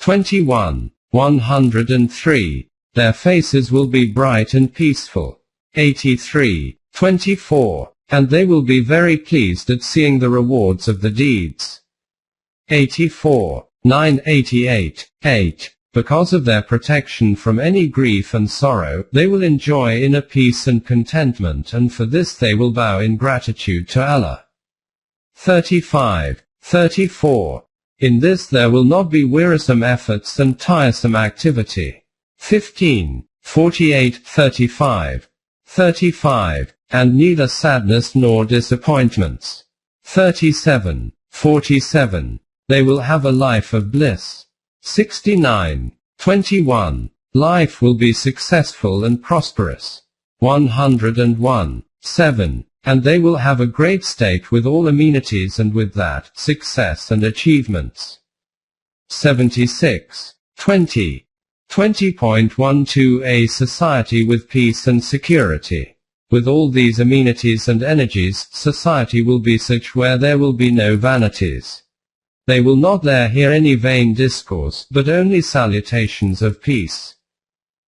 21. 103. Their faces will be bright and peaceful. 83. 24. And they will be very pleased at seeing the rewards of the deeds. 84. 988. 8. Because of their protection from any grief and sorrow, they will enjoy inner peace and contentment, and for this they will bow in gratitude to Allah. 35. 34. In this there will not be wearisome efforts and tiresome activity. 15. 48. 35. 35. And neither sadness nor disappointments. 37. 47. They will have a life of bliss. 69. 21. Life will be successful and prosperous. 101. 7. And they will have a great state with all amenities and with that, success and achievements. 76. 20. 20.12 A society with peace and security. With all these amenities and energies, society will be such where there will be no vanities. They will not there hear any vain discourse, but only salutations of peace.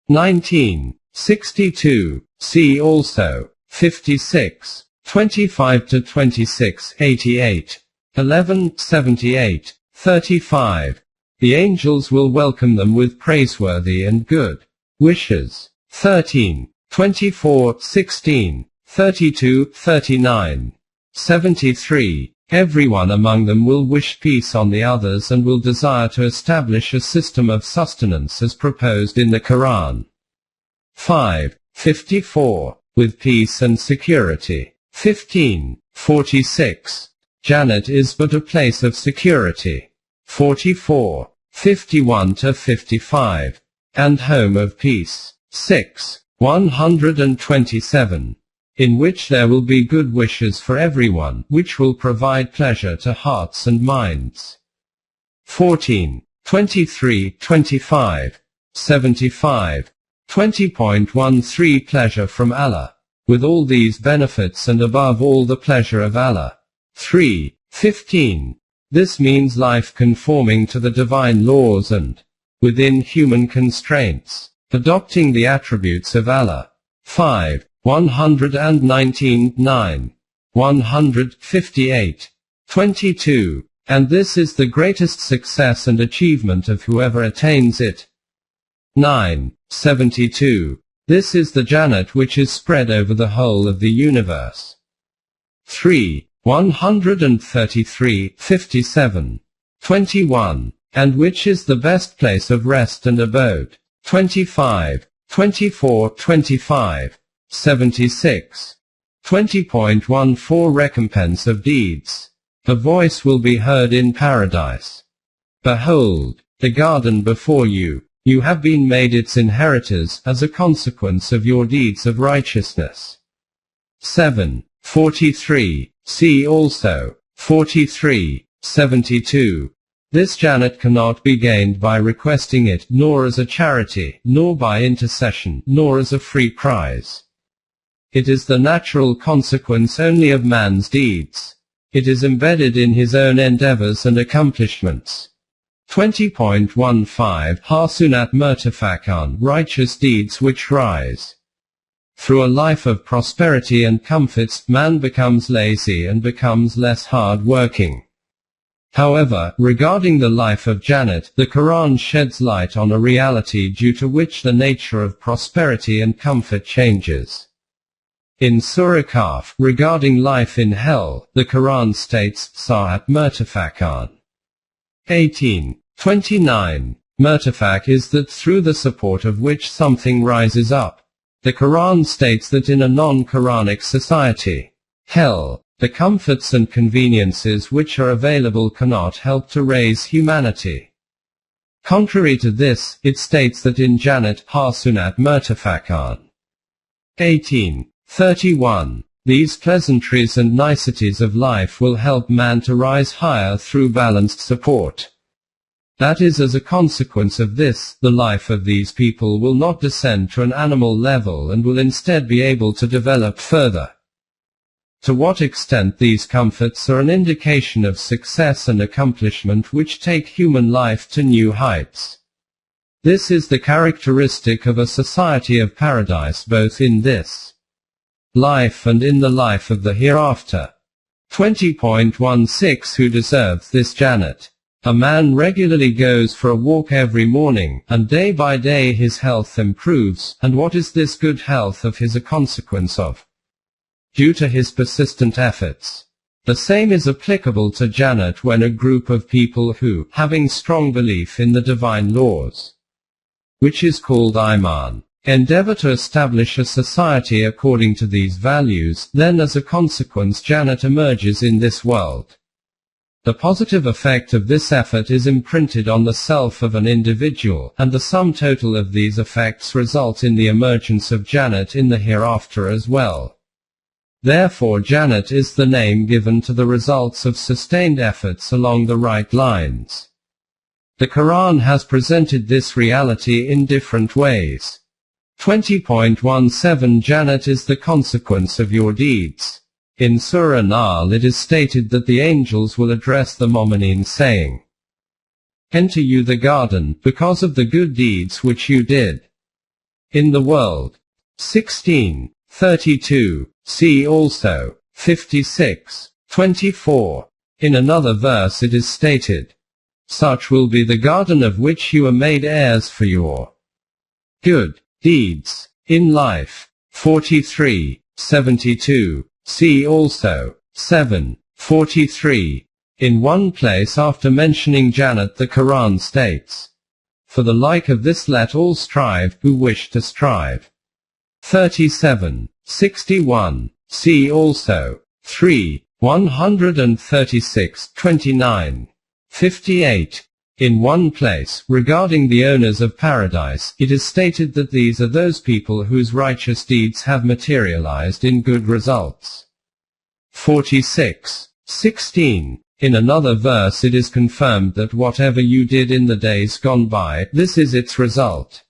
19. 62. See also 56. 25-26. 88. 11. 78. 35. The angels will welcome them with praiseworthy and good wishes. 13. 24. 16. 32. 39. 73. Everyone among them will wish peace on the others and will desire to establish a system of sustenance as proposed in the Quran. 5. 54. With peace and security. 15. 46. Jannat is but a place of security. 44, 51-55, and Home of Peace, 6, 127, in which there will be good wishes for everyone, which will provide pleasure to hearts and minds. 14, 23-25, 75, 20.13 Pleasure from Allah, with all these benefits and above all the pleasure of Allah. 3, 15. This means life conforming to the divine laws and, within human constraints, adopting the attributes of Allah. 5, 119, 9, 158, 22. And this is the greatest success and achievement of whoever attains it. 9, 72. This is the Jannat which is spread over the whole of the universe. 3, 133, 57, 21. And which is the best place of rest and abode. 25, 24, 25, 76. 20.14 Recompense of deeds. A voice will be heard in paradise. Behold, the garden before you. You have been made its inheritors, as a consequence of your deeds of righteousness. 7, 43. See also, 43, 72. This Jannat cannot be gained by requesting it, nor as a charity, nor by intercession, nor as a free prize. It is the natural consequence only of man's deeds. It is embedded in his own endeavors and accomplishments. 20.15 Hasunat Murtafakan, righteous deeds which rise. Through a life of prosperity and comforts, man becomes lazy and becomes less hard-working. However, regarding the life of Jannat, the Quran sheds light on a reality due to which the nature of prosperity and comfort changes. In Surah Kahf, regarding life in hell, the Quran states, Sa'at Murtafakan. 18, 29. Murtafak is that through the support of which something rises up. The Quran states that in a non-Quranic society, hell, the comforts and conveniences which are available cannot help to raise humanity. Contrary to this, it states that in Jannat, Hasunat Murtafakan. 18, 31. These pleasantries and niceties of life will help man to rise higher through balanced support. That is, as a consequence of this, the life of these people will not descend to an animal level and will instead be able to develop further. To what extent these comforts are an indication of success and accomplishment which take human life to new heights. This is the characteristic of a society of paradise both in this life and in the life of the hereafter. 20.16 Who deserves this Jannat? A man regularly goes for a walk every morning, and day by day his health improves, and what is this good health of his a consequence of? Due to his persistent efforts. The same is applicable to Jannat when a group of people who, having strong belief in the divine laws, which is called Iman, endeavor to establish a society according to these values, then as a consequence Jannat emerges in this world. The positive effect of this effort is imprinted on the self of an individual, and the sum total of these effects result in the emergence of Jannat in the hereafter as well. Therefore Jannat is the name given to the results of sustained efforts along the right lines. The Quran has presented this reality in different ways. 20.17 Jannat is the consequence of your deeds. In Surah Nahl it is stated that the angels will address the mu'mineen saying, Enter you the garden, because of the good deeds which you did in the world. 16, 32. See also, 56, 24. In another verse it is stated, Such will be the garden of which you are made heirs for your good deeds in life. 43, 72. See also, 7, 43. In one place after mentioning Jannat the Quran states, For the like of this let all strive, who wish to strive. 37, 61. See also, 3, 136, 29. 58. In one place, regarding the owners of paradise, it is stated that these are those people whose righteous deeds have materialized in good results. 46. 16. In another verse it is confirmed that whatever you did in the days gone by, this is its result.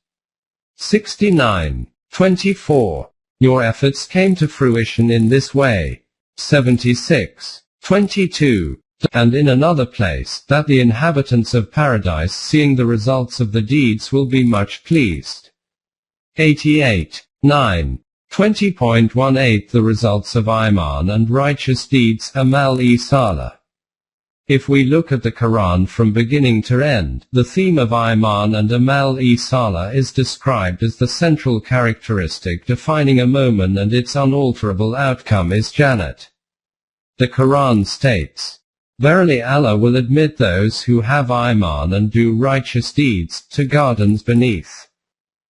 69. 24. Your efforts came to fruition in this way. 76. 22. And in another place, that the inhabitants of paradise seeing the results of the deeds will be much pleased. 88. 9. 20.18 The results of Iman and righteous deeds, Amal-e-Saleh. If we look at the Quran from beginning to end, the theme of Iman and Amal-e-Saleh is described as the central characteristic defining a moment, and its unalterable outcome is Jannat. The Quran states, "Verily Allah will admit those who have Iman and do righteous deeds, to gardens beneath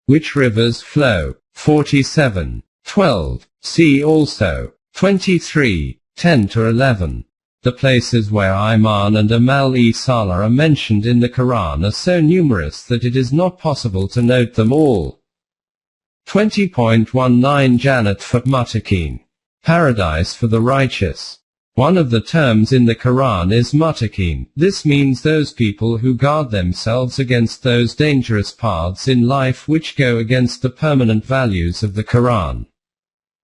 which rivers flow." 47. 12. See also 23. 10-11. The places where Iman and Amal-e-Saleh are mentioned in the Quran are so numerous that it is not possible to note them all. 20.19 Jannat for Muttaqin. Paradise for the righteous. One of the terms in the Quran is muttaqin. This means those people who guard themselves against those dangerous paths in life which go against the permanent values of the Quran,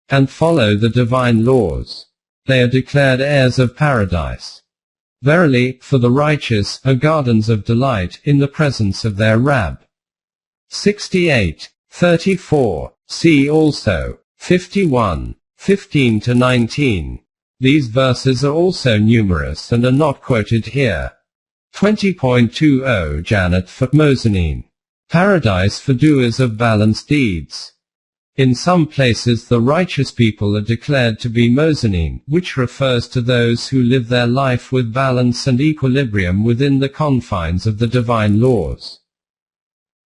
and follow the divine laws. They are declared heirs of paradise. Verily, for the righteous, are gardens of delight, in the presence of their Rabb. 68. 34. See also 51. 15-19. These verses are also numerous and are not quoted here. 20.20 Jannat for Mozanin. Paradise for doers of balanced deeds. In some places the righteous people are declared to be Mozanin, which refers to those who live their life with balance and equilibrium within the confines of the divine laws,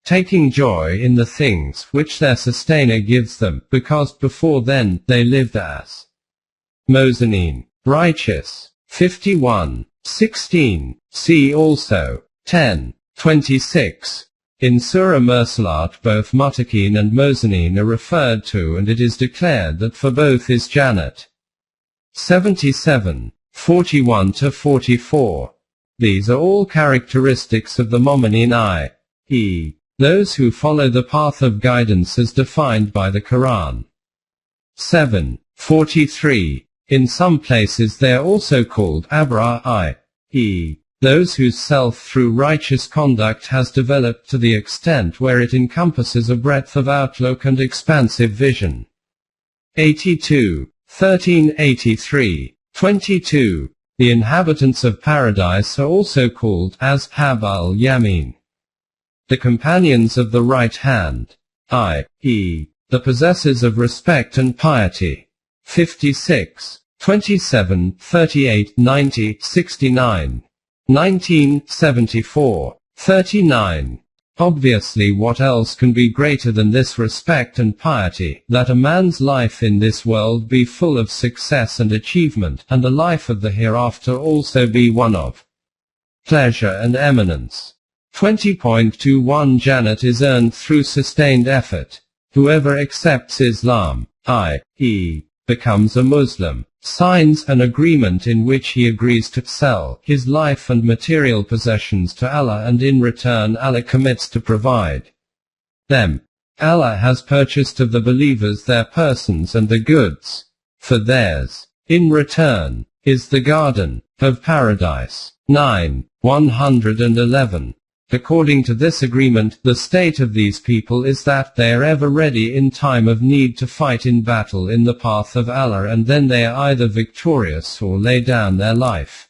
taking joy in the things which their sustainer gives them, because before then, they lived as Mozanin, righteous. 51. 16. See also 10. 26. In Surah Mursalat both Muttaqin and Mozanin are referred to, and it is declared that for both is Jannat. 77. 41-44. These are all characteristics of the Mu'minin, i.e., those who follow the path of guidance as defined by the Quran. 7. 43. In some places they are also called Abrar, i.e., those whose self through righteous conduct has developed to the extent where it encompasses a breadth of outlook and expansive vision. 82. 1383. 22. The inhabitants of paradise are also called Ashab al-Yamin, the companions of the right hand, i.e., the possessors of respect and piety. 56. 27, 38, 90, 69. 19, 74. 39. Obviously, what else can be greater than this respect and piety, that a man's life in this world be full of success and achievement, and the life of the hereafter also be one of pleasure and eminence. 20.21 Jannat is earned through sustained effort. Whoever accepts Islam, i.e., becomes a Muslim, signs an agreement in which he agrees to sell his life and material possessions to Allah, and in return Allah commits to provide them. Allah has purchased of the believers their persons and the goods, for theirs, in return, is the garden of paradise. 9. 111. According to this agreement, the state of these people is that they are ever ready in time of need to fight in battle in the path of Allah, and then they are either victorious or lay down their life.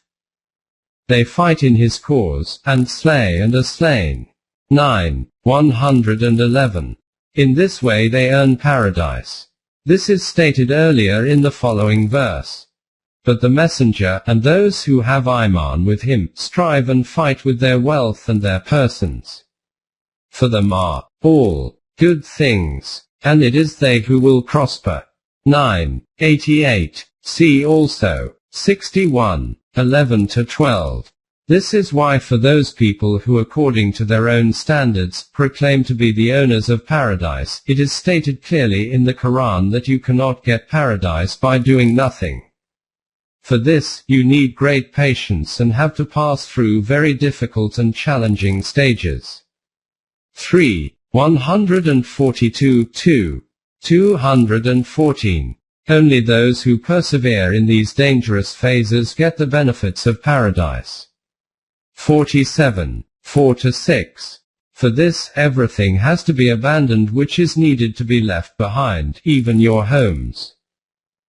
They fight in His cause, and slay and are slain. 9. 111. In this way they earn paradise. This is stated earlier in the following verse. But the messenger, and those who have Iman with him, strive and fight with their wealth and their persons. For them are all good things, and it is they who will prosper. 9. 88. See also 61. 11-12. This is why for those people who according to their own standards, proclaim to be the owners of paradise, it is stated clearly in the Quran that you cannot get paradise by doing nothing. For this, you need great patience and have to pass through very difficult and challenging stages. 3. 142-2. 214. Only those who persevere in these dangerous phases get the benefits of paradise. 47. 4-6. For this, everything has to be abandoned which is needed to be left behind, even your homes.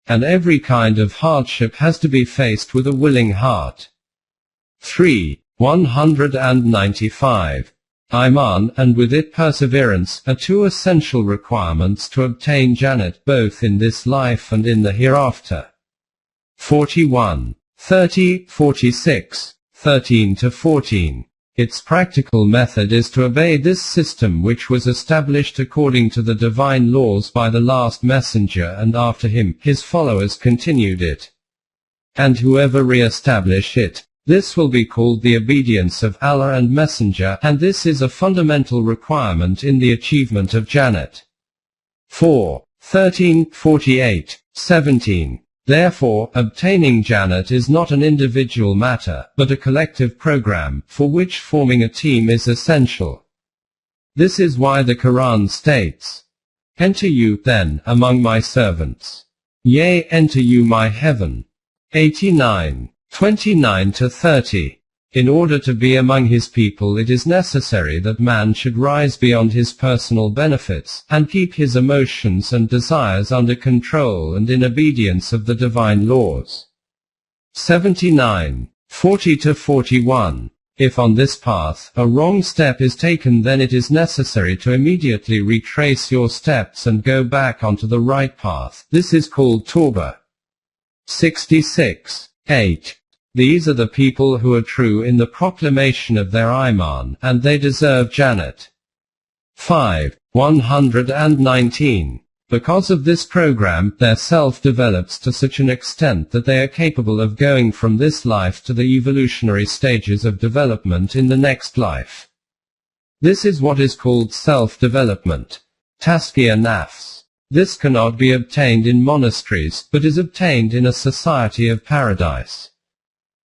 And every kind of hardship has to be faced with a willing heart. 3. 195. Iman, and with it perseverance, are two essential requirements to obtain Jannat both in this life and in the hereafter. 41. 46. 13-14. Its practical method is to obey this system which was established according to the divine laws by the last messenger, and after him, his followers continued it. And whoever re-establish it, this will be called the obedience of Allah and Messenger, and this is a fundamental requirement in the achievement of Jannat. 4. 13, 48, 17. Therefore, obtaining Jannat is not an individual matter, but a collective program, for which forming a team is essential. This is why the Quran states, "Enter you, then, among my servants. Yea, enter you my heaven." 89. 29-30. In order to be among his people it is necessary that man should rise beyond his personal benefits, and keep his emotions and desires under control and in obedience of the divine laws. 79. 40-41. If on this path, a wrong step is taken, then it is necessary to immediately retrace your steps and go back onto the right path. This is called Tawbah. 66. 8. These are the people who are true in the proclamation of their Iman, and they deserve Jannat. 5. 119. Because of this program, their self develops to such an extent that they are capable of going from this life to the evolutionary stages of development in the next life. This is what is called self-development. Tazkiyah nafs. This cannot be obtained in monasteries, but is obtained in a society of paradise.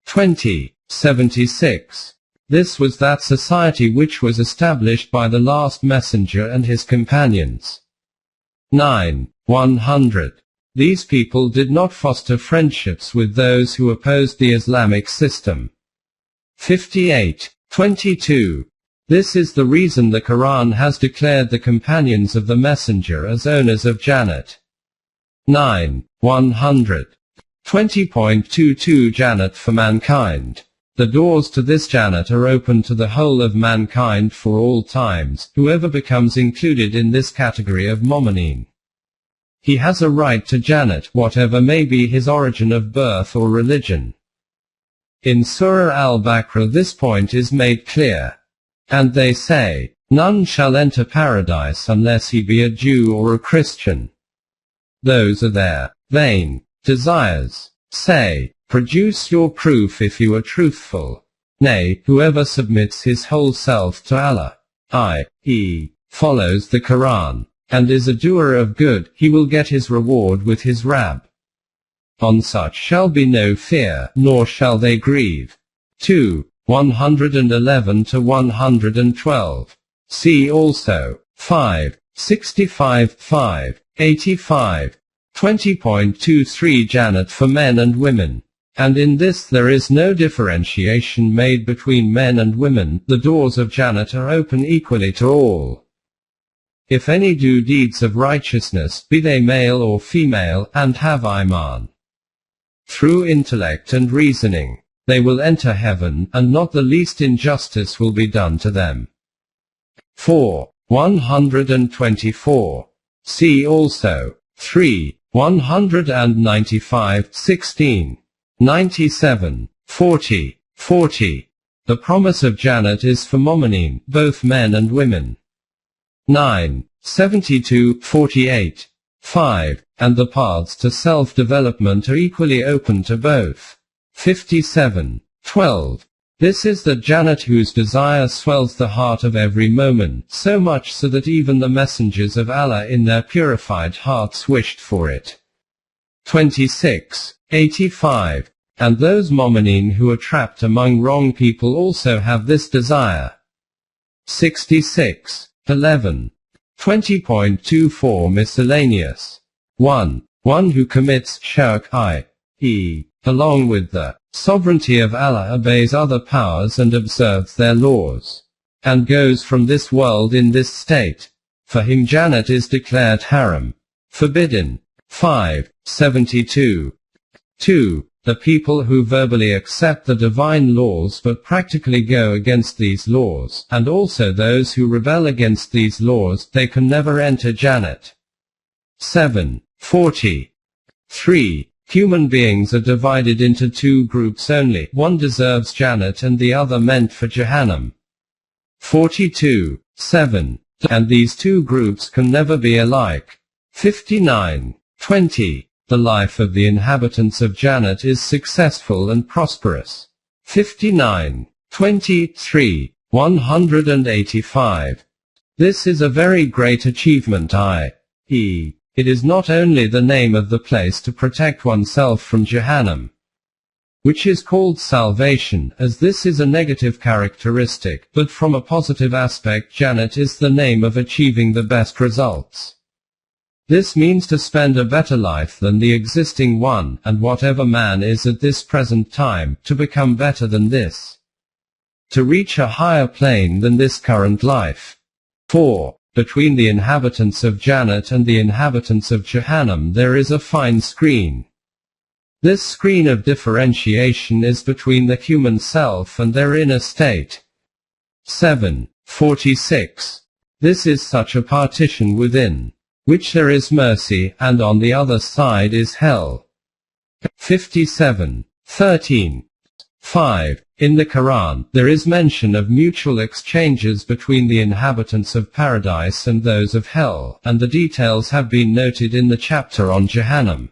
20. 76. This was that society which was established by the last messenger and his companions. 9. 100. These people did not foster friendships with those who opposed the Islamic system. 58. 22. This is the reason the Quran has declared the companions of the messenger as owners of Jannat. 9. 100. 20.22 Jannat for mankind. The doors to this Jannat are open to the whole of mankind for all times, whoever becomes included in this category of Mu'mineen. He has a right to Jannat, whatever may be his origin of birth or religion. In Surah Al-Baqarah this point is made clear. And they say, "None shall enter paradise unless he be a Jew or a Christian." Those are their vain desires. Say, "Produce your proof if you are truthful." Nay, whoever submits his whole self to Allah, i.e., follows the Quran, and is a doer of good, he will get his reward with his Rabb. On such shall be no fear, nor shall they grieve. 2. 111-112. See also 5. 65, 5. 85. 20.23 Jannat for men and women. And in this there is no differentiation made between men and women, the doors of Jannat are open equally to all. If any do deeds of righteousness, be they male or female, and have Iman, through intellect and reasoning, they will enter heaven, and not the least injustice will be done to them. 4. 124. See also 3. 195, 16. 97. 40. 40. The promise of Jannat is for Mu'mineen, both men and women. 9. 72, 48. 5. And the paths to self-development are equally open to both. 57. 12. This is that Jannat whose desire swells the heart of every moment, so much so that even the messengers of Allah in their purified hearts wished for it. 26:85. And those mu'mineen who are trapped among wrong people also have this desire. 66:11. 20.24 Miscellaneous. 1. One who commits shirk, i.e., along with the sovereignty of Allah, obeys other powers and observes their laws, and goes from this world in this state. For him Jannat is declared haram, forbidden. 5:72. 2. The people who verbally accept the divine laws but practically go against these laws, and also those who rebel against these laws, they can never enter Jannat. 7:40. 3. Human beings are divided into two groups only, one deserves Jannat and the other meant for Jahannam. 42:7. And these two groups can never be alike. 59:20. The life of the inhabitants of Jannat is successful and prosperous. 59:23. 185. This is a very great achievement, i.e., it is not only the name of the place to protect oneself from Jahannam, which is called salvation, as this is a negative characteristic, but from a positive aspect Jannat is the name of achieving the best results. This means to spend a better life than the existing one, and whatever man is at this present time, to become better than this, to reach a higher plane than this current life. 4. Between the inhabitants of Jannat and the inhabitants of Jahannam there is a fine screen. This screen of differentiation is between the human self and their inner state. 7:46. This is such a partition within which there is mercy, and on the other side is hell. 57:13. 5. In the Quran, there is mention of mutual exchanges between the inhabitants of paradise and those of hell, and the details have been noted in the chapter on Jahannam.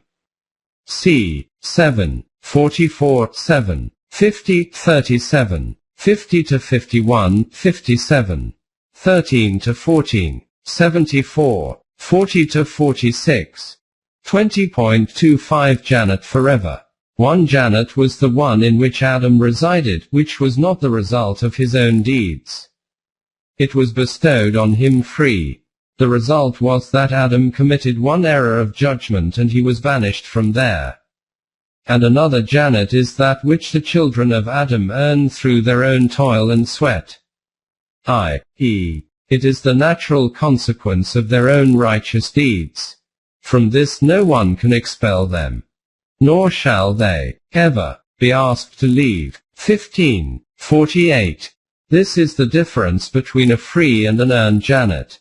C. 7:44-7, 50:37, 50-51, 57, 13-14, 74, 40-46. 20.25 Jannat forever. 1. Jannat was the one in which Adam resided, which was not the result of his own deeds. It was bestowed on him free. The result was that Adam committed one error of judgment and he was banished from there. And another Jannat is that which the children of Adam earn through their own toil and sweat, i.e., it is the natural consequence of their own righteous deeds. From this no one can expel them, nor shall they ever be asked to leave. 15:48. This is the difference between a free and an earned Jannat.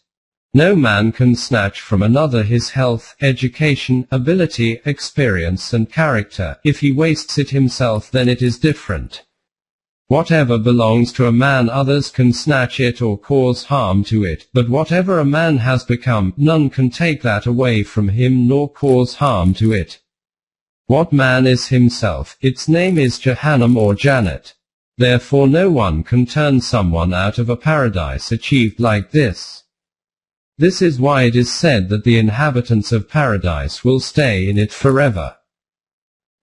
No man can snatch from another his health, education, ability, experience and character. If he wastes it himself, then it is different. Whatever belongs to a man, others can snatch it or cause harm to it, but whatever a man has become, none can take that away from him nor cause harm to it. What man is himself, its name is Jahannam or Jannat. Therefore no one can turn someone out of a paradise achieved like this. This is why it is said that the inhabitants of paradise will stay in it forever.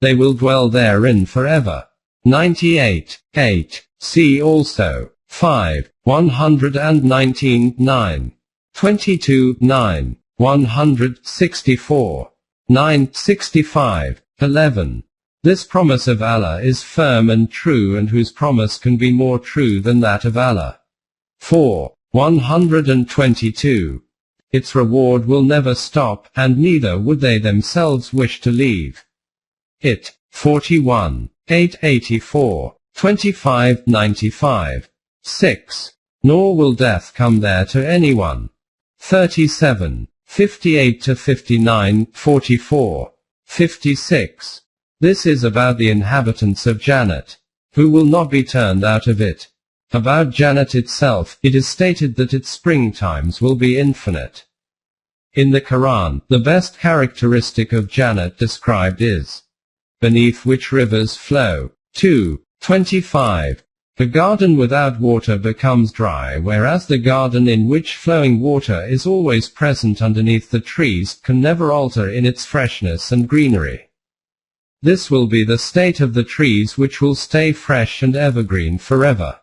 They will dwell therein forever. 98:8. See also 5:119-9, 22:9, 164, 9:65-11. This promise of Allah is firm and true, and whose promise can be more true than that of Allah. 4:122. Its reward will never stop, and neither would they themselves wish to leave it. 41:884, 25:95. 6. Nor will death come there to anyone. 37:58-59, 44, 56. This is about the inhabitants of Jannat, who will not be turned out of it. About Jannat itself, it is stated that its springtimes will be infinite. In the Quran, the best characteristic of Jannat described is beneath which rivers flow. 2:25. The garden without water becomes dry, whereas the garden in which flowing water is always present underneath the trees can never alter in its freshness and greenery. This will be the state of the trees, which will stay fresh and evergreen forever.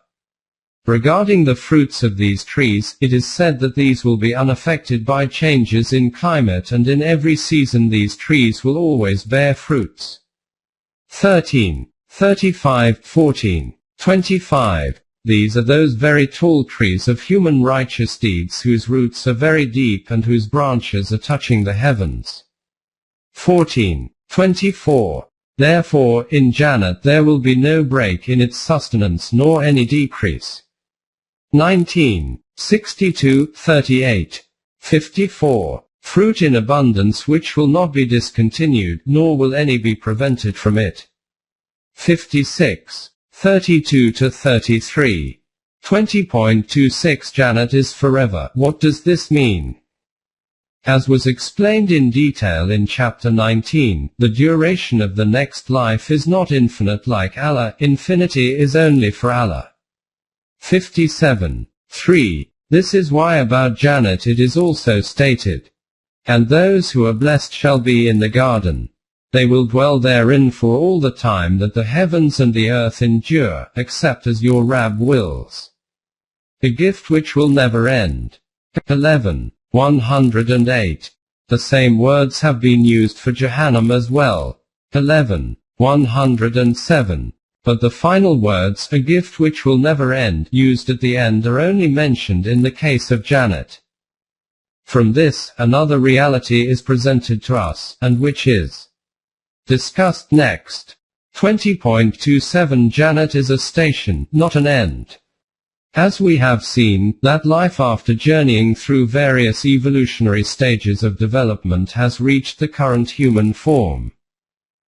Regarding the fruits of these trees, it is said that these will be unaffected by changes in climate, and in every season these trees will always bear fruits. 13, 35, 14, 25. These are those very tall trees of human righteous deeds, whose roots are very deep and whose branches are touching the heavens. 14, 24. Therefore, in Jannat there will be no break in its sustenance nor any decrease. 19, 62, 38, 54. Fruit in abundance which will not be discontinued, nor will any be prevented from it. 56, 32 to 33. 20.26 Jannat is forever. What does this mean? As was explained in detail in chapter 19, the duration of the next life is not infinite like Allah, infinity is only for Allah. 57, 3. This is why about Jannat it is also stated, "And those who are blessed shall be in the garden. They will dwell therein for all the time that the heavens and the earth endure, except as your Rabb wills." A gift which will never end. 11, 108. The same words have been used for Jahannam as well. 11, 107. But the final words, "a gift which will never end," used at the end are only mentioned in the case of Jannat. From this, another reality is presented to us, and which is discussed next. 20.27 Jannat is a station, not an end. As we have seen, that life after journeying through various evolutionary stages of development has reached the current human form.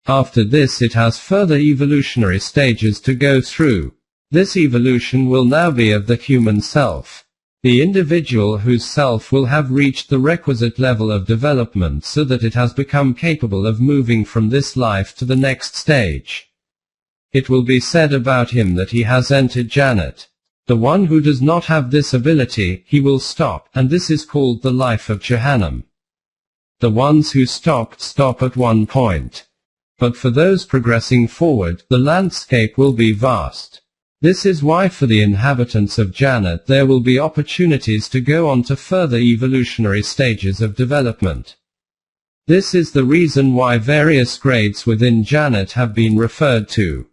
After this it has further evolutionary stages to go through. This evolution will now be of the human self. The individual whose self will have reached the requisite level of development so that it has become capable of moving from this life to the next stage. It will be said about him that he has entered Jannat. The one who does not have this ability, he will stop, and this is called the life of Jahannam. The ones who stop at one point. But for those progressing forward, the landscape will be vast. This is why for the inhabitants of Jannat there will be opportunities to go on to further evolutionary stages of development. This is the reason why various grades within Jannat have been referred to.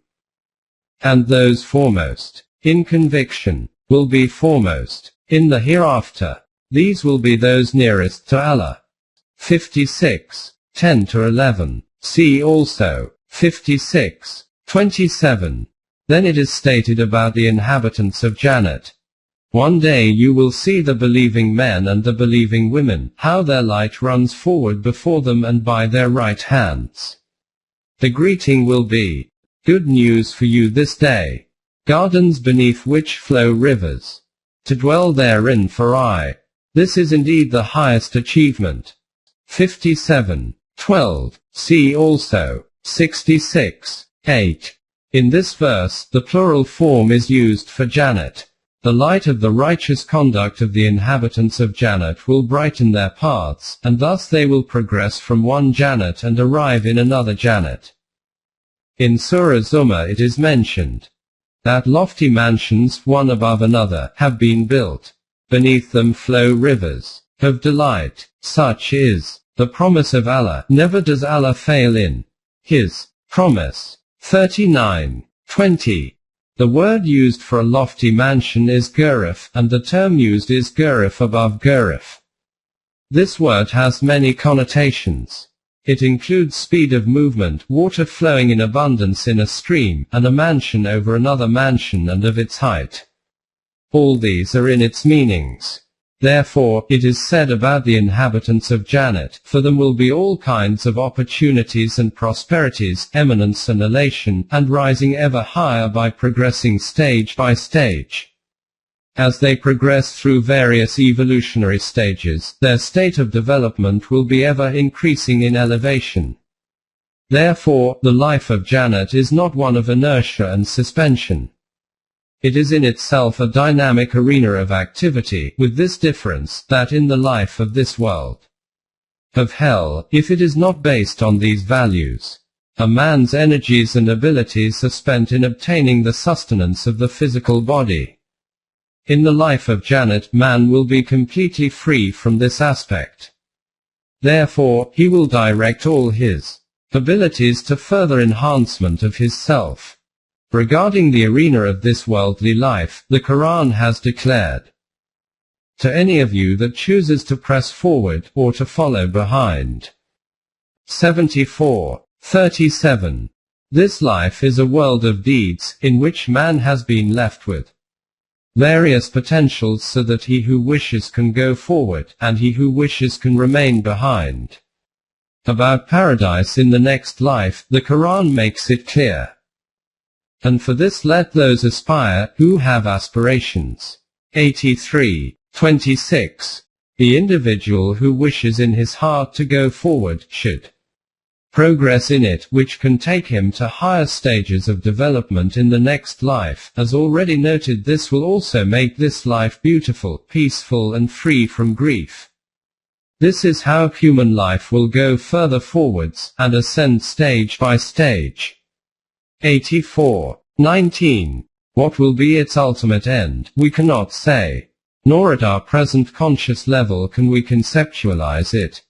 And those foremost in conviction will be foremost in the hereafter. These will be those nearest to Allah. 56, 10 to 11. See also 56, 27. Then it is stated about the inhabitants of Jannat. One day you will see the believing men and the believing women, how their light runs forward before them and by their right hands. The greeting will be, "Good news for you this day. Gardens beneath which flow rivers. To dwell therein for I." This is indeed the highest achievement. 57, 12. See also 66, 8. In this verse, the plural form is used for Jannat. The light of the righteous conduct of the inhabitants of Jannat will brighten their paths, and thus they will progress from one Jannat and arrive in another Jannat. In Surah Zumar it is mentioned that lofty mansions, one above another, have been built. Beneath them flow rivers of delight. Such is the promise of Allah. Never does Allah fail in His promise. 39, 20. The word used for a lofty mansion is Guruf, and the term used is Guruf above Guruf. This word has many connotations. It includes speed of movement, water flowing in abundance in a stream, and a mansion over another mansion and of its height. All these are in its meanings. Therefore, it is said about the inhabitants of Jannat, for them will be all kinds of opportunities and prosperities, eminence and elation, and rising ever higher by progressing stage by stage. As they progress through various evolutionary stages, their state of development will be ever increasing in elevation. Therefore, the life of Jannat is not one of inertia and suspension. It is in itself a dynamic arena of activity, with this difference, that in the life of this world of hell, if it is not based on these values, a man's energies and abilities are spent in obtaining the sustenance of the physical body. In the life of Jannat, man will be completely free from this aspect. Therefore, he will direct all his abilities to further enhancement of his self. Regarding the arena of this worldly life, the Quran has declared, "To any of you that chooses to press forward, or to follow behind." 74:37. This life is a world of deeds, in which man has been left with various potentials so that he who wishes can go forward, and he who wishes can remain behind. About paradise in the next life, the Quran makes it clear, "And for this let those aspire, who have aspirations." 83:26. The individual who wishes in his heart to go forward, should progress in it, which can take him to higher stages of development in the next life. As already noted, this will also make this life beautiful, peaceful and free from grief. This is how human life will go further forwards, and ascend stage by stage. 84:19. What will be its ultimate end, we cannot say. Nor at our present conscious level can we conceptualize it.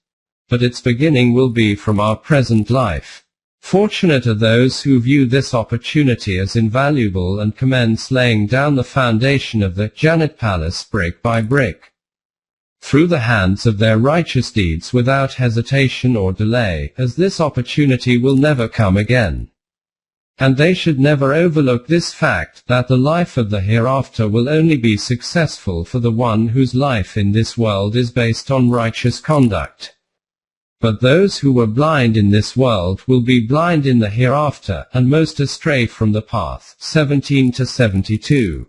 But its beginning will be from our present life. Fortunate are those who view this opportunity as invaluable and commence laying down the foundation of the Jannat palace brick by brick, through the hands of their righteous deeds without hesitation or delay, as this opportunity will never come again. And they should never overlook this fact, that the life of the hereafter will only be successful for the one whose life in this world is based on righteous conduct. But those who were blind in this world will be blind in the hereafter, and most astray from the path. 17-72.